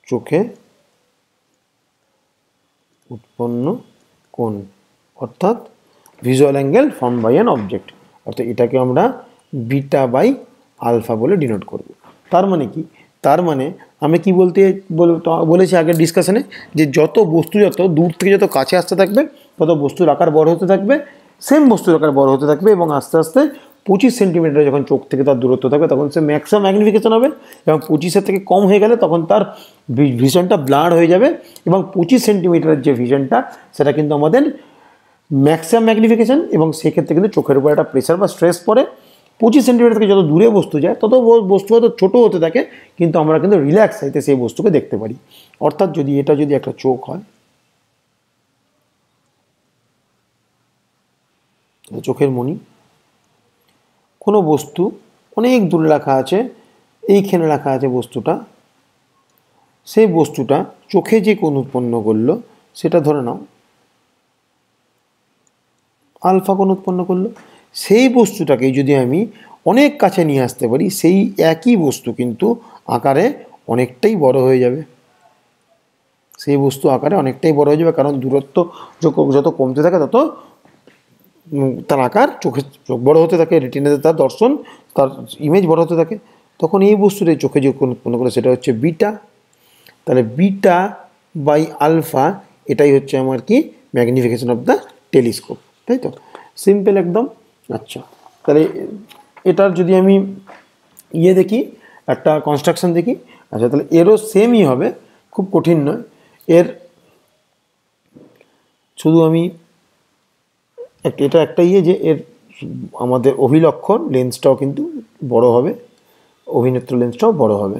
চোখে উৎপন্ন কোণ, অর্থাৎ visual angle form by an object. অর্থাৎ এটাকে আমরা বিটা বাই আলফা বলে ডিনোট করব। তার মানে কি, তার মানে আমি কি বলেছি আগের ডিসকাশনে, যে যত বস্তু যত দূর থেকে যত কাছে আসতে থাকবে তত বস্তুর আকার বড় হতে থাকবে, সেম বস্তুর আকার বড় হতে থাকবে, এবং আস্তে আস্তে 25 সেন্টিমিটার যখন চোখ থেকে তার দূরত্ব থাকবে তখন সে ম্যাক্সিমাম ম্যাগনিফিকেশন হবে, এবং 25-এর থেকে কম হয়ে গেলে তখন তার ভিশনটা ব্লার হয়ে যাবে, এবং 25 সেন্টিমিটারের যে ভিশনটা সেটা কিন্তু আমাদের ম্যাক্সিমাম ম্যাগনিফিকেশন, এবং সেক্ষেত্রে কিন্তু চোখের উপর একটা প্রেশার বা স্ট্রেস পড়ে। 25 সেন্টিমিটার থেকে যত দূরে বস্তু যায় তত বস্তু হয়তো ছোটো হতে থাকে, কিন্তু আমরা কিন্তু রিল্যাক্স হইতে সেই বস্তুকে দেখতে পারি। অর্থাৎ এটা যদি একটা চোখ হয়, চোখের মণি, কোনো বস্তু অনেক দূরে রাখা আছে, এইখানে রাখা আছে বস্তুটা, সেই বস্তুটা চোখে যে কোণ উৎপন্ন করলো সেটা ধরে নাও আলফা কোণ উৎপন্ন করলো। সেই বস্তুটাকে যদি আমি অনেক কাছে নিয়ে আসতে পারি, সেই একই বস্তু কিন্তু আকারে অনেকটাই বড় হয়ে যাবে, সেই বস্তু আকারে অনেকটাই বড় হয়ে যাবে, কারণ দূরত্ব যত কমতে থাকে তত তার আকার চোখ বড় হতে থাকে, রেটিনাতে তার দর্শন, তার ইমেজ বড় হতে থাকে। তখন এই বস্তুটাই চোখে যে কোণ উৎপন্ন করে সেটা হচ্ছে বিটা। তাহলে বিটা বাই আলফা, এটাই হচ্ছে আমার কি, ম্যাগনিফিকেশন অফ দ্য টেলিস্কোপ, তাই তো? সিম্পল একদম। আচ্ছা, তাহলে এটার যদি আমি দেখি, একটা কনস্ট্রাকশন দেখি। আচ্ছা, তাহলে এরও সেমই হবে, খুব কঠিন নয়। এর শুধু আমি এটা একটা যে এর আমাদের অভিলক্ষণ লেন্সটাও কিন্তু বড় হবে, অভিনেত্র লেন্সটাও বড় হবে।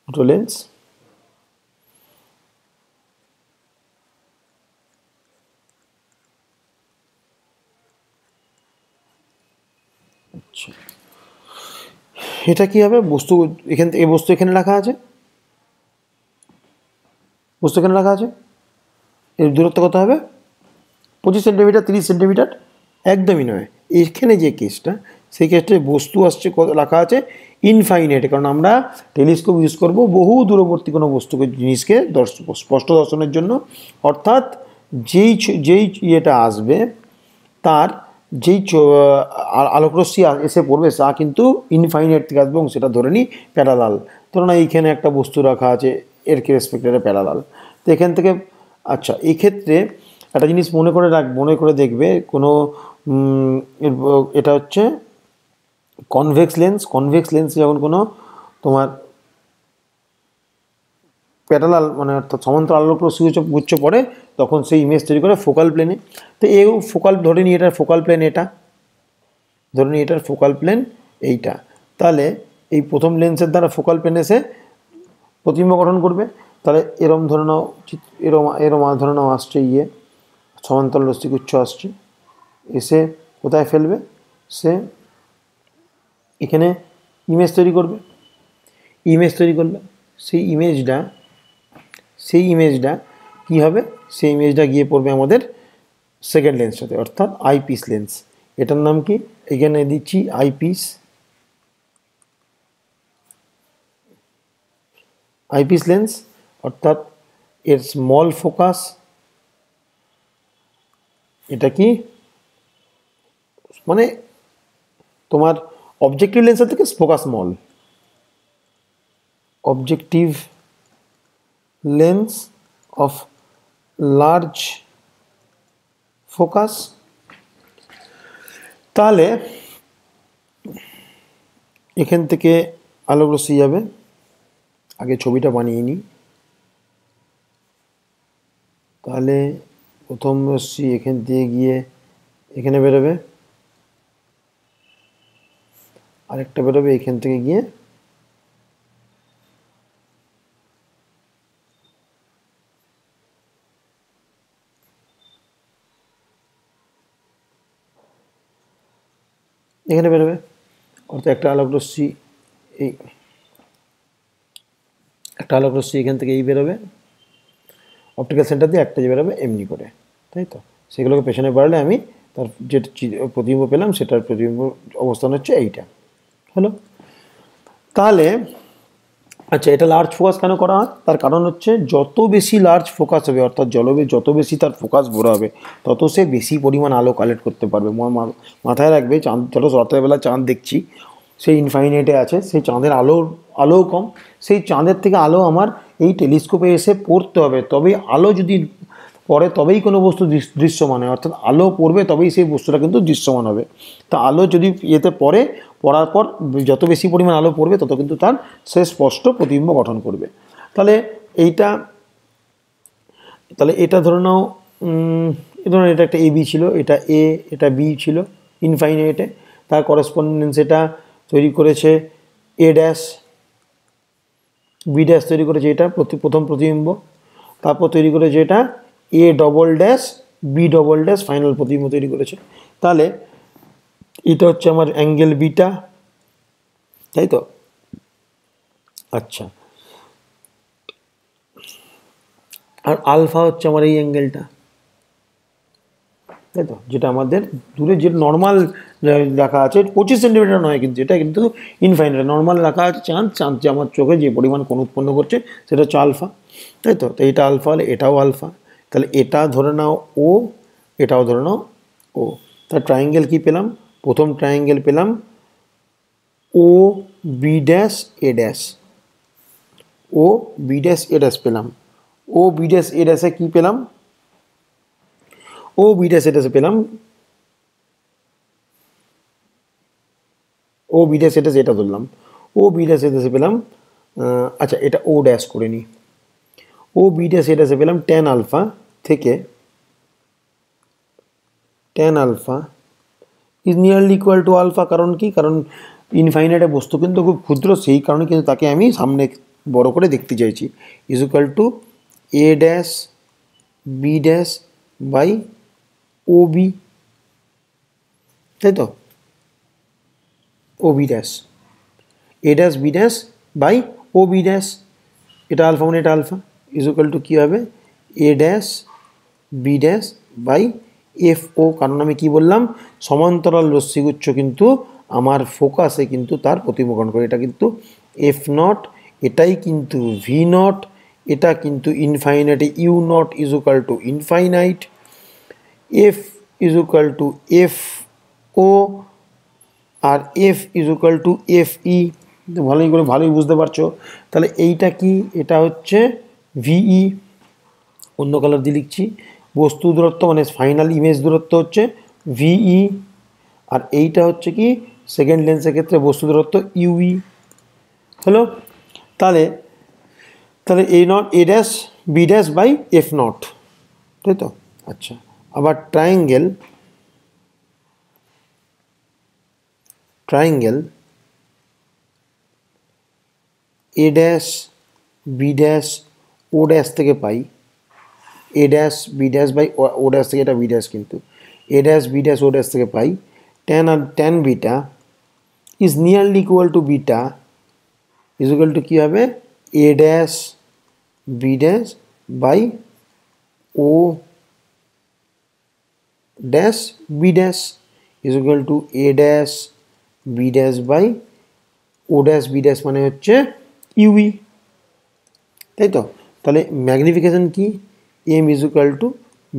দুটো লেন্স, আচ্ছা, এটা কি হবে, বস্তু এখান থেকে বস্তু এখানে রাখা আছে, বস্তু এখানে রাখা আছে, এর দূরত্ব কত হবে, 25 সেন্টিমিটার, 30 সেন্টিমিটার, একদমই নয়। এখানে যে কেসটা, সেই কেসটায় বস্তু আসছে লেখা আছে ইনফাইনাইট, কারণ আমরা টেলিস্কোপ ইউজ করব বহু দূরবর্তী কোনো বস্তুকে জিনিসকে স্পষ্ট দর্শনের জন্য। অর্থাৎ যেই ইয়েটা আসবে তার যেই আলোকরশ্মি এসে পড়বে তা কিন্তু ইনফাইনাইট থেকে আসবে, এবং সেটা ধরে নিই প্যারালাল। ধরুন এইখানে একটা বস্তু রাখা আছে, এর রেসপেক্টেডে প্যারালাল। তো এখান থেকে আচ্ছা, এক্ষেত্রে একটা জিনিস মনে করে দেখবে, কোনো এটা হচ্ছে কনভেক্স লেন্স যখন কোনো তোমার প্যারালাল মানে অর্থাৎ সমান্তরাল আলোকরশ্মি গুচ্ছ পড়ে, তখন সেই ইমেজ তৈরি করে ফোকাল প্লেনে। তো এও ফোকাল, ধরে নিই এটার ফোকাল প্লেন এটা, ধরে নিই এটার ফোকাল প্লেন এইটা, তাহলে এই প্রথম লেন্সের দ্বারা ফোকাল প্লেন এসে প্রতিবিম্ব গঠন করবে। তাহলে এরম ধরে নাও, এরম ধরে নাও আসছে সমান্তরাল রশ্মিগুচ্ছ আসছে, এসে কোথায় ফেলবে, সে এখানে ইমেজ তৈরি করবে। ইমেজ তৈরি করলে সেই ইমেজটা কী হবে, সেই ইমেজটা গিয়ে পড়বে আমাদের সেকেন্ড লেন্সটাতে, অর্থাৎ আইপিস লেন্স। এটার নাম কি, এখানে দিচ্ছি আইপিস লেন্স, অর্থাৎ এর স্মল ফোকাস, এটা কি মানে তোমার অবজেক্টিভ লেন্সের থেকে focus small, objective lens of large focus. তাহলে এখান থেকে আলোক রশ্মি যাবে, আগে ছবিটা বানিয়ে নিই। তাহলে প্রথম রশ্মি এখান থেকে গিয়ে এখানে বেরোবে, আরেকটা বেরোবে এখান থেকে গিয়ে এখানে বেরোবে, অর্থাৎ একটা আলোক রশ্মি এখান থেকে এই বেরোবে, অপটিক্যাল সেন্টার দিয়ে একটা যে বেরোবে এমনি করে, তাই তো। সেগুলোকে পেছনে বাড়ালে আমি তার যে প্রতিবিম্ব পেলাম, সেটার প্রতিবিম্ব অবস্থান হচ্ছে এইটা, হলো। তাহলে আচ্ছা, এটা লার্জ ফোকাস কেন করা হয়, তার কারণ হচ্ছে যত বেশি লার্জ ফোকাস হবে, অর্থাৎ যত বেশি তার ফোকাস বড় হবে, তত সে বেশি পরিমাণ আলো কালেক্ট করতে পারবে। মাথায় রাখবে, চাঁদ যত রাত্রেবেলা চাঁদ দেখছি, সেই ইনফাইনাইটে আছে, সেই চাঁদের আলোও কম, সেই চাঁদের থেকে আলো আমার এই টেলিস্কোপে এসে পড়তে হবে, তবেই আলো যদি পড়ে তবেই কোনো বস্তু দৃশ্যমান হয়, অর্থাৎ আলো পড়বে তবেই সেই বস্তুটা কিন্তু দৃশ্যমান হবে। তা আলো যদি পড়ার পর যত বেশি পরিমাণ আলো পড়বে, তত কিন্তু সে স্পষ্ট প্রতিবিম্ব গঠন করবে। তাহলে এটা ধরে নাও, ধরুন এটা একটা এবি ছিল, এটা এ, এটা বি ছিল ইনফাইনাইটে, তার করেসপন্ডেন্স এটা তৈরি করেছে এ ড্যাশ, বি ড্যাশ তৈরি করেছে এটা প্রথম প্রতিবিম্ব, তারপর তৈরি করেছে এটা A double dash, B double dash, final প্রতিবিম্ব তৈরি করেছে। তাহলে এটা হচ্ছে আমার অ্যাঙ্গেল বিটা, তাই তো। আচ্ছা, আর আলফা হচ্ছে আমার এই অ্যাঙ্গেলটা, তাই তো, যেটা আমাদের দূরে যে নর্মাল রাখা আছে 25 সেন্টিমিটার নয়, কিন্তু এটা কিন্তু ইনফাইনাইট নর্মাল রাখা আছে। চাঁদ যে আমার চোখে যে পরিমাণ কোণ উৎপন্ন করছে, সেটা হচ্ছে আলফা, তাই তো। তো এটা আলফা হলে এটাও আলফা, তাহলে এটা ধরে নাও ও, এটাও ধরে নাও ও। তার ট্রায়াঙ্গেল কী পেলাম, প্রথম ট্রায়াঙ্গেল পেলাম O B dash A dash, O B dash A dash পেলাম। ও বি ড্যাশ এ ড্যাশে কী পেলাম, ও বি ড্যাশ এ ড্যাশে পেলাম, O B dash A dash এটা ধরলাম, ও বি ড্যাশ এ ড্যাশে পেলাম, আচ্ছা এটা ও ড্যাশ করে নিই, ও বি ড্যাশ এ ড্যাশে পেলাম ট্যান আলফা থেকে, tan alpha is nearly equal to alpha. কারণ কি, কারণ ইনফাইনাইটে বস্তু কিন্তু খুব ক্ষুদ্র, সেই কারণে কিন্তু তাকে আমি সামনে বড় করে দেখতে চাইছি। Is equal to A dash B dash by O B, তাই তো, O B dash, A dash B dash by O B dash, এটা আলফা মানে এটা আলফা, ইজ ইকুয়াল টু কী হবে, A dash B dash by F O, কারণ আমি কি বললাম সমান্তরাল রশ্মিগুচ্ছ কিন্তু আমার ফোকাসে কিন্তু তার প্রতিবিম্বকরণ করে। এটা কিন্তু এফ নট, এটাই কিন্তু ভি নট, এটা কিন্তু infinite, U not is equal to infinite, F is equal to F O আর F is equal to F E. ভালোই বুঝতে পারছো। তাহলে এইটা কি, এটা হচ্ছে ভিই, অন্য কালার দিয়ে লিখছি, বস্তু দূরত্ব মানে ফাইনাল ইমেজ দূরত্ব হচ্ছে ভিই, আর এইটা হচ্ছে কি সেকেন্ড লেন্সের ক্ষেত্রে বস্তু দূরত্ব ইউই। হলো? তাহলে তাহলে A not A dash B dash by F not, তাই তো? আচ্ছা, আবার triangle A dash B dash O dash থেকে পাই, A dash B dash by O dash থেকে, এটা বি ড্যাশ কিন্তু, A dash B dash O dash থেকে পাই tan beta is nearly equal to beta is equal to কী হবে, A dash B dash by O dash B dash is equal to A dash B dash by O dash B dash মানে হচ্ছে U E, তাই তো? তাহলে magnification কি, M is equal to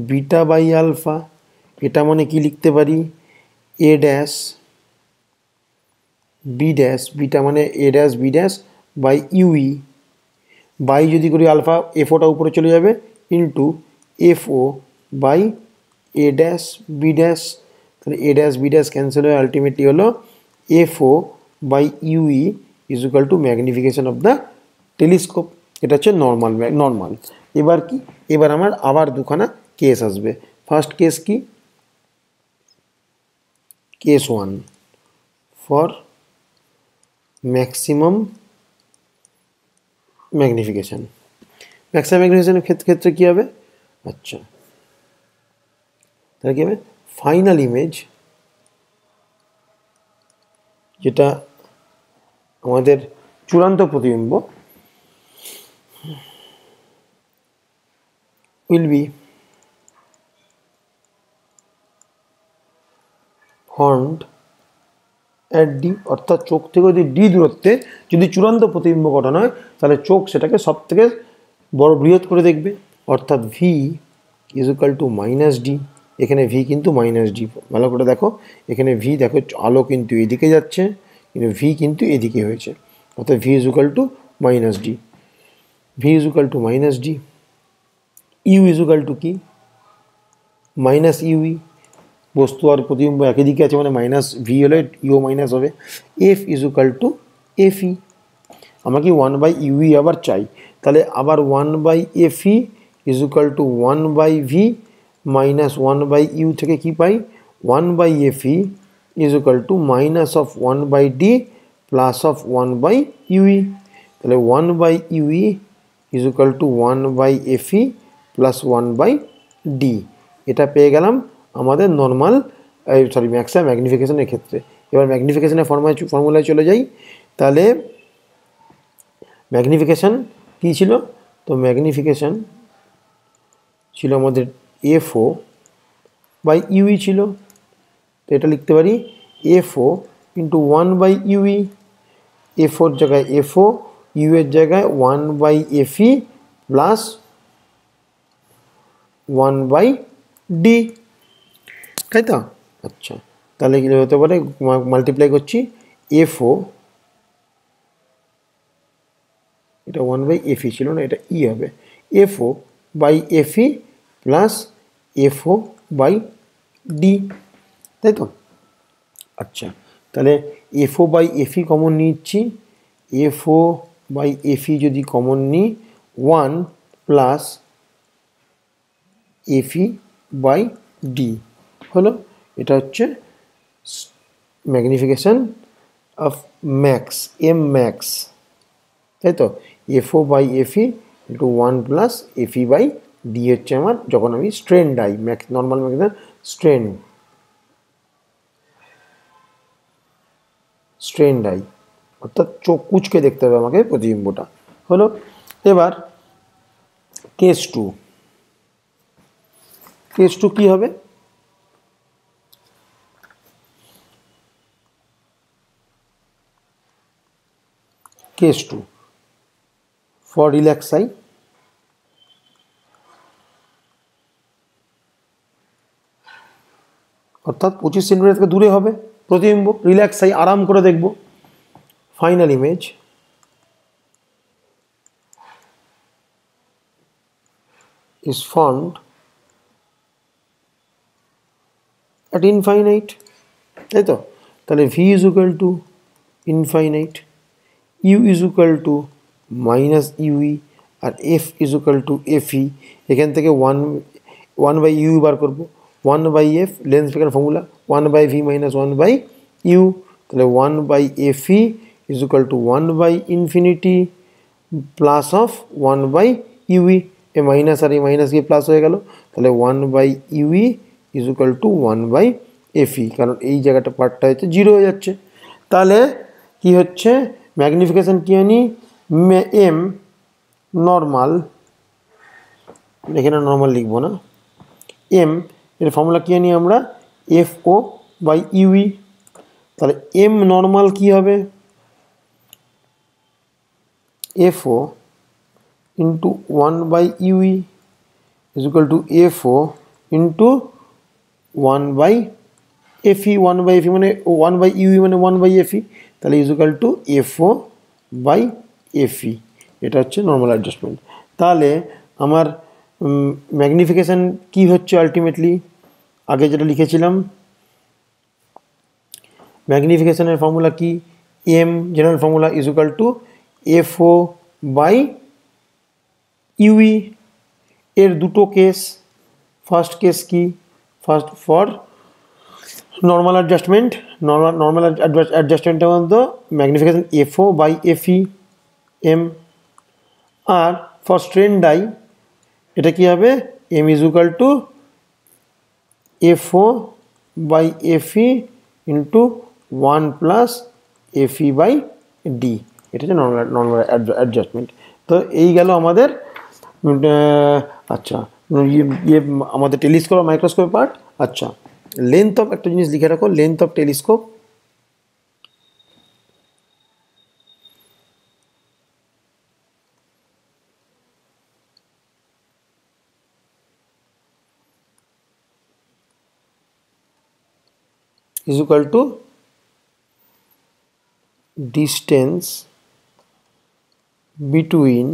beta by alpha, এটা মানে কি লিখতে পারি, A dash B dash, beta মানে A dash B dash by U E, by যদি করি আলফা এফ ওটা উপরে চলে যাবে, into F O by A dash B dash, তাহলে A dash B dash cancel হয়ে আলটিমেটলি হলো F O by U E is equal to magnification of the telescope. এটা হচ্ছে নর্মাল। এবার কি, এবার আমার আবার দুখানা কেস আসবে। ফার্স্ট কেস কি, case 1 for maximum magnification. Maximum ম্যাগনিফিকেশানের ক্ষেত্রে কী হবে, আচ্ছা তাহলে কী হবে, ফাইনাল ইমেজ যেটা আমাদের চূড়ান্ত প্রতিবিম্ব will be formed at D, অর্থাৎ চোখ থেকে যদি ডি দূরত্বে যদি চূড়ান্ত প্রতিবিম্ব গঠন হয় তাহলে চোখ সেটাকে সব থেকে বড় বৃহৎ করে দেখবে, অর্থাৎ V is equal to minus D. এখানে ভি কিন্তু মাইনাস ডি, ভালো করে দেখো এখানে ভি, দেখো আলো কিন্তু এদিকে যাচ্ছে কিন্তু ভি কিন্তু এদিকে হয়েছে, অর্থাৎ V is equal to minus D, V is equal to minus D. U is equal to কি, মাইনাস ইউই, বস্তু আর প্রতিবিম্ব একই দিকে আছে মানে মাইনাস ভি হলে ইউ মাইনাস হবে। F is equal to F E, আমাকে 1/ইউই আবার চাই, তাহলে আবার 1/এফই ইজ ইকুয়াল টু 1/ভি মাইনাস 1/ইউ থেকে কি পাই, 1/এফই is equal to minus of 1/ডি প্লাস অফ 1/ইউই, তাহলে 1/ইউই ইজ ইকুয়াল টু 1/এফই প্লাস 1/ডি। এটা পেয়ে গেলাম আমাদের নর্মাল ম্যাক্সিমাম ম্যাগনিফিকেশনের ক্ষেত্রে। এবার ম্যাগনিফিকেশনের ফর্মুলায় চলে যাই। তাহলে ম্যাগনিফিকেশান কী ছিল, তো ম্যাগনিফিকেশান ছিল আমাদের এফও বাই ইউই ছিল, তো এটা লিখতে পারি এফও ইন্টু 1/ইউই, এফওর জায়গায় এফও, ইউ এর জায়গায় 1/এফই প্লাস 1/ডি, তাই তো? আচ্ছা, তাহলে কী হতে পারে, মাল্টিপ্লাই করছি এফও, এটা 1/এফই ছিল না, এটা ই হবে, F O by F E plus F O by D, তাই তো? আচ্ছা, তাহলে এফও বাই এফই কমন নিচ্ছি, এফও বাই এফই যদি কমন নিই 1 প্লাস এফই বাই ডি হলো, এটা হচ্ছে magnification of max, M max, তাই তো? F O by F E into 1 plus F E by D হচ্ছে আমার, যখন আমি strained eye normal magnification strained eye, অর্থাৎ চোখ কুচকে দেখতে হবে আমাকে প্রতিবিম্বটা, হলো। এবার কেস 2 কী হবে, কেস 2 ফর রিল্যাক্স আই অর্থাৎ 25 সেন্টিমিটার থেকে দূরে হবে প্রতিবিম্ব, রিল্যাক্স আই আরাম করে দেখব। Final image is formed at infinite, তাই তো? তাহলে v is equal to infinite, u is equal to minus ue R f is equal to fe। এখান থেকে 1 by u বার করব, 1 by f lens figure formula 1 by v minus 1 by u, তাহলে 1 by fe is equal to 1 by infinity plus of 1 by ue, এ minus আর এই minus গিয়ে plus হয়ে গেল, তাহলে 1 by ue is equal to 1 by fe, কারণ এই জায়গাটা পার্টটা হচ্ছে 0 হয়ে যাচ্ছে। তাহলে কি হচ্ছে ম্যাগনিফিকেশন কি আনি এম নর্মাল, এখানে নর্মাল লিখবো না, এম এর ফর্মুলা কি আনি আমরা এফ ও বাই ইউই, তাহলে এম নর্মাল কি হবে F O into 1 by ue is equal to fo into 1 by fe, 1 by fe মানে 1 by ue মানে 1 by fe, তাহলে is equal to fo by fe, এটা হচ্ছে নর্মাল অ্যাডজাস্টমেন্ট। তাহলে আমার ম্যাগনিফিকেশন কি হচ্ছে আলটিমেটলি আগে যেটা লিখেছিলাম, ম্যাগনিফিকেশনের ফর্মুলা কি M general formula is equal to fo by U E. এর দুটো কেস, ফার্স্ট কেস কি first for normal adjustment, normal অ্যাডজাস্টমেন্টের মধ্যে magnification F O by F E M, আর ফর স্ট্রেন ডাই এটা কি হবে M is equal to F O by F E into 1 plus F E by D, এটা হচ্ছে নর্মাল অ্যাডজাস্টমেন্ট। তো এই গেল আমাদের আচ্ছা ইয়ে আমাদের টেলিস্কোপ আর মাইক্রোস্কোপ পার্ট। আচ্ছা লেন্থ অফ একটা জিনিস লিখে রাখো, length of telescope is equal to distance between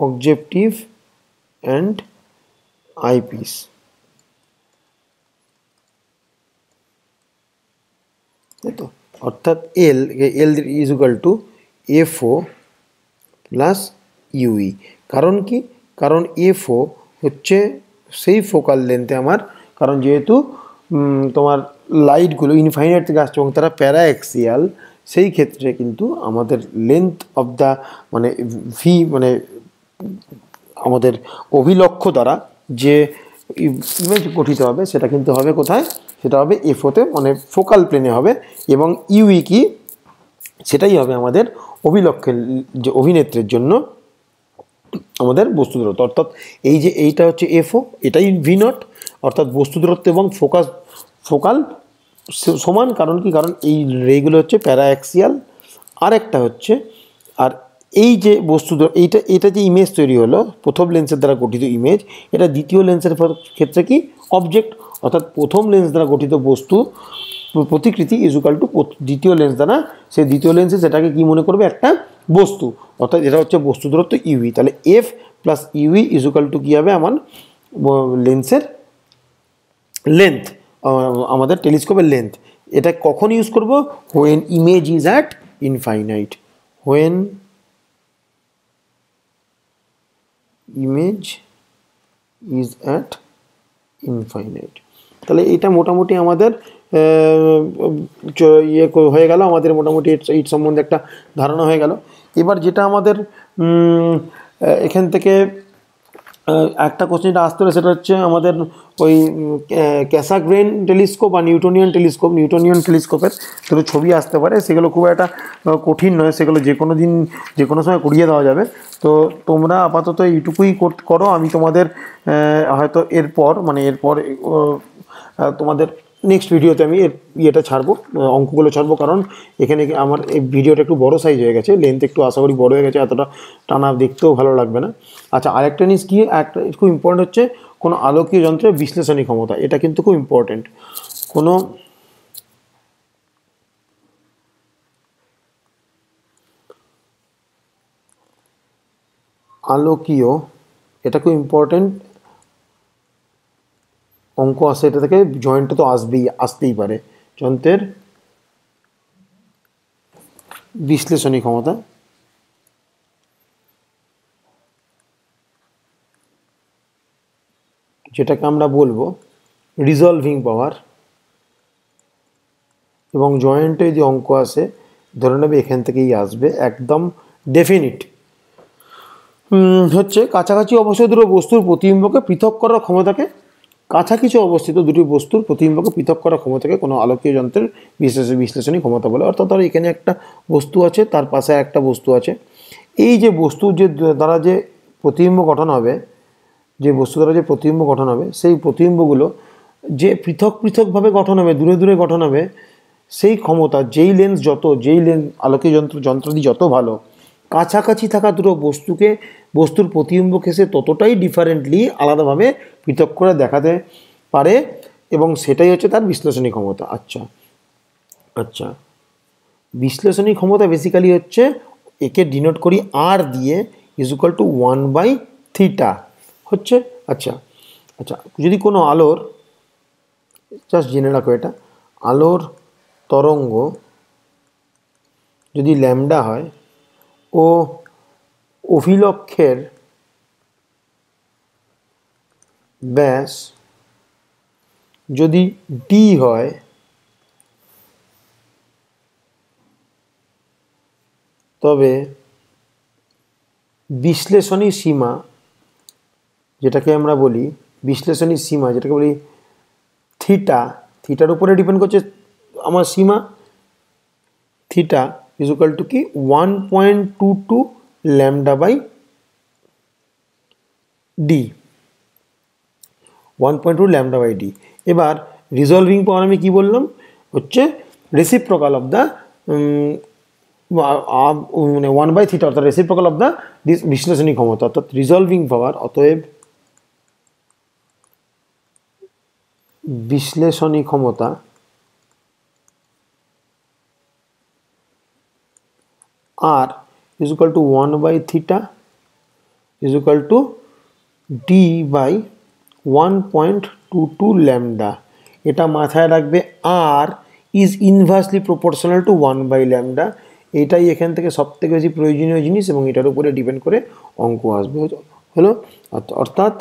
objective and eyepiece, তাই তো? অর্থাৎ L is equal to F O plus U E. কারণ কি, কারণ এফও হচ্ছে সেই ফোকাল লেন্থে আমার, কারণ যেহেতু তোমার লাইটগুলো ইনফাইনাইট থেকে আসছে এবং তারা প্যারাঅ্যাক্সিয়াল, সেই ক্ষেত্রে কিন্তু আমাদের লেন্থ অফ দ্য মানে ভি মানে আমাদের অভিলক্ষ্য দ্বারা যে ইমেজ গঠিত হবে সেটা কিন্তু হবে কোথায়, সেটা হবে এফওতে মানে ফোকাল প্লেনে হবে, এবং ইউই কি সেটাই হবে আমাদের অভিলক্ষের যে অভিনেত্রের জন্য আমাদের বস্তু দূরত্ব। অর্থাৎ এই যে এইটা হচ্ছে এফও, এটাই ভি নট, অর্থাৎ বস্তু দূরত্ব এবং ফোকাল সমান। কারণ কি, কারণ এই রেগুলো হচ্ছে প্যারাঅ্যাক্সিয়াল, আর একটা হচ্ছে আর এই যে বস্তু এটা যে ইমেজ তৈরি হলো প্রথম লেন্সের দ্বারা গঠিত ইমেজ, এটা দ্বিতীয় লেন্সের ক্ষেত্রে কি অবজেক্ট, অর্থাৎ প্রথম লেন্স দ্বারা গঠিত বস্তু প্রতিকৃতি ইজ ইকুয়াল টু দ্বিতীয় লেন্স দ্বারা, সেই দ্বিতীয় লেন্সে সেটাকে কি মনে করবে একটা বস্তু, অর্থাৎ এটা হচ্ছে বস্তু দূরত্ব ইউই। তাহলে F plus U E is equal to কী হবে আমার লেন্সের লেন্থ, আমাদের টেলিস্কোপের লেন্থ। এটা কখন ইউজ করব, when image is at infinite, when image is at infinite. তাহলে এটা মোটামুটি আমাদের ইয়ে হয়ে গেল, আমাদের মোটামুটি এইট সম্বন্ধে একটা ধারণা হয়ে গেল। এবার যেটা আমাদের এখান থেকে একটা কোশ্চেন আসতে পারে, সেটা হচ্ছে আমাদের ওই ক্যাসাগ্রেন টেলিস্কোপ বা নিউটোনিয়ান টেলিস্কোপের দুটো ছবি আসতে পারে। সেগুলো খুব একটা কঠিন নয়, সেগুলো যে কোনো দিন যে কোনো সময় করিয়ে দেওয়া যাবে। তো তোমরা আপাতত এইটুকুই করো। আমি তোমাদের হয়তো এরপর তোমাদের নেক্সট ভিডিওতে আমি এর ইয়েটা ছাড়বো, অঙ্কগুলো ছাড়বো, কারণ এখানে আমার এই ভিডিওটা একটু বড় সাইজ হয়ে গেছে, লেন্থ একটু আশা করি বড় হয়ে গেছে, এতটা টানা দেখতেও ভালো লাগবে না। আচ্ছা, আরেকটা জিনিস কি, একটা খুব ইম্পর্টেন্ট হচ্ছে কোনো আলোকীয় যন্ত্রের বিশ্লেষণী ক্ষমতা। এটা কিন্তু খুব ইম্পর্টেন্ট। কোনো আলোকীয়, এটা খুব ইম্পর্টেন্ট অঙ্ক আসে এটা থেকে, জয়েন্টটা তো আসতেই পারে। যন্ত্রের বিশ্লেষণী ক্ষমতা, যেটাকে আমরা বলবো রিজলভিং পাওয়ার, এবং জয়েন্টে যদি অঙ্ক আসে ধরে নেবে এখান থেকেই আসবে, একদম ডেফিনিট। হচ্ছে কাছাকাছি অবস্থিত দুটো বস্তুর প্রতিবিম্বকে পৃথক করার ক্ষমতাকে, কাছাকাছি অবস্থিত দুটি বস্তুর প্রতিবিম্বকে পৃথক করার ক্ষমতাকে কোনো আলোকীয় যন্ত্রের বিশ্লেষণী ক্ষমতা বলে। অর্থাৎ ধরো এখানে একটা বস্তু আছে, তার পাশে একটা বস্তু আছে, এই যে বস্তু যে দ্বারা যে প্রতিবিম্ব গঠন হবে, যে বস্তু দ্বারা যে প্রতিবিম্ব গঠন হবে, সেই প্রতিবিম্বগুলো যে পৃথক পৃথকভাবে গঠন হবে, দূরে দূরে গঠন হবে, সেই ক্ষমতা, যেই লেন্স আলোকীয় যন্ত্রাদি যত ভালো, কাছাকাছি থাকা দুটো বস্তুর প্রতিবিম্বকে সে ততটাই ডিফারেন্টলি আলাদাভাবে পৃথক করে দেখাতে পারে, এবং সেটাই হচ্ছে তার বিশ্লেষণী ক্ষমতা। আচ্ছা আচ্ছা, বিশ্লেষণী ক্ষমতা বেসিক্যালি হচ্ছে, একে ডিনোট করি আর দিয়ে, = 1/θ হচ্ছে। আচ্ছা আচ্ছা, যদি কোনো আলোর, জাস্ট জেনে রাখো এটা, আলোর তরঙ্গ যদি ল্যামডা হয় ও অভিলক্ষের ব্যাস যদি ডি হয়, তবে বিশ্লেষণী সীমা, যেটাকে আমরা বলি বিশ্লেষণী সীমা, যেটাকে বলি থিটার উপরে ডিপেন্ড করছে আমার সীমা, থিটা = কি 1.22 λ/d, 1.2 λ/d। এবার রিজলভিং পাওয়ার আমি কি বললাম, হচ্ছে রেসিপ্রোকাল অফ দ্য 1/θ, অর্থাৎ রেসিপ্রোকাল অফ দ্য বিশ্লেষণী ক্ষমতা, অর্থাৎ রিজলভিং পাওয়ার, অতএব বিশ্লেষণী ক্ষমতা আর = 1/θ d/1.22 ল্যামডা। এটা মাথায় রাখবে, আর ইজ ইনভার্সলি প্রপোর্শনাল টু 1/λ। এটাই এখান থেকে সবথেকে বেশি প্রয়োজনীয় জিনিস, এবং এটার উপরে ডিপেন্ড করে অঙ্ক আসবে। হলো, অর্থাৎ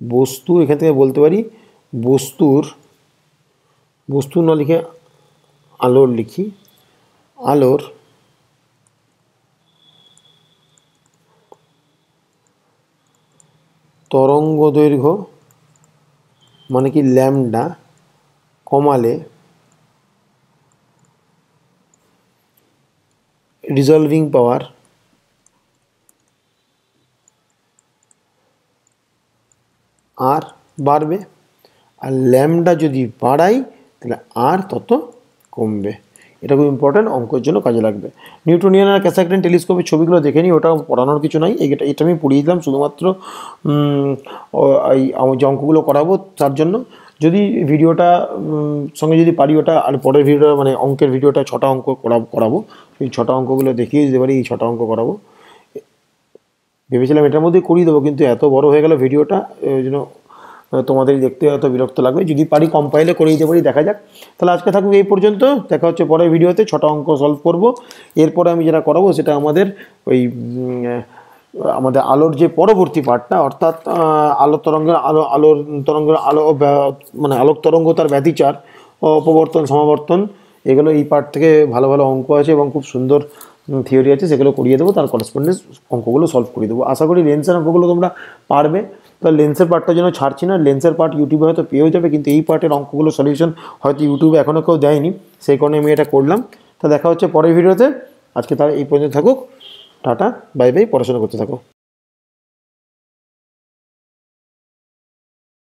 বস্তু, এখান থেকে বলতে পারি বস্তু না লিখে আলোর লিখি, আলোর তরঙ্গ দৈর্ঘ্য মানে কি ল্যামডা কমালে রিজলভিং পাওয়ার আর বাড়বে, আর ল্যামডা যদি বাড়াই তাহলে আর তত কমবে। এটা খুব ইম্পর্ট্যান্ট, অঙ্কের জন্য কাজে লাগবে। নিউটোনিয়ান আর ক্যাসাগ্রেন টেলিস্কোপের ছবিগুলো দেখে নিই, ওটা পড়ানোর কিছু নাই, এটা আমি পড়িয়ে দিলাম শুধুমাত্র এই যে অঙ্কগুলো করাবো তার জন্য। যদি ভিডিওটা সঙ্গে যদি পারি ওটা, আর পরের ভিডিওটা মানে অঙ্কের ভিডিওটা 6টা অঙ্ক করাবো, এই 6টা অঙ্কগুলো দেখিয়ে দিতে পারি, এই 6টা অঙ্ক করাবো। ভেবেছিলাম এটার মধ্যেই করিয়ে দেবো, কিন্তু এত বড় হয়ে গেল ভিডিওটা, ওই জন্য তোমাদের দেখতে হয়তো বিরক্ত লাগবে। যদি পারি কম্পাইলে করে দিতে পারি, দেখা যাক। তাহলে আজকে থাকুক এই পর্যন্ত, দেখা হচ্ছে পরের ভিডিওতে। 6টা অঙ্ক সলভ করব। এরপরে আমি যেটা করাবো সেটা আমাদের আলোর যে পরবর্তী পার্টটা, অর্থাৎ আলোক তরঙ্গ, তার ব্যতিচার, অপবর্তন, সমাবর্তন, এগুলো এই পার্ট থেকে ভালো ভালো অঙ্ক আছে এবং খুব সুন্দর থিওরি আছে সেগুলো করিয়ে দেবো, তার করেসপন্ডেন্স অঙ্কগুলো সলভ করে দেবো। আশা করি লেন্সের অঙ্কগুলো তোমরা পারবে। তো লেন্সের পার্টটার জন্য ছাড়ছি না, লেন্সের পার্ট ইউটিউবে হয়তো পেয়েও যাবে, কিন্তু এই পার্টের অঙ্কগুলো সলিউশন হয়তো ইউটিউবে এখনও কেউ দেয়নি, সেই কারণে আমি এটা করলাম। তা দেখা হচ্ছে পরের ভিডিওতে। আজকে তার এই পর্যন্ত থাকুক, টাটা বাই বাই, পড়াশোনা করতে থাকো।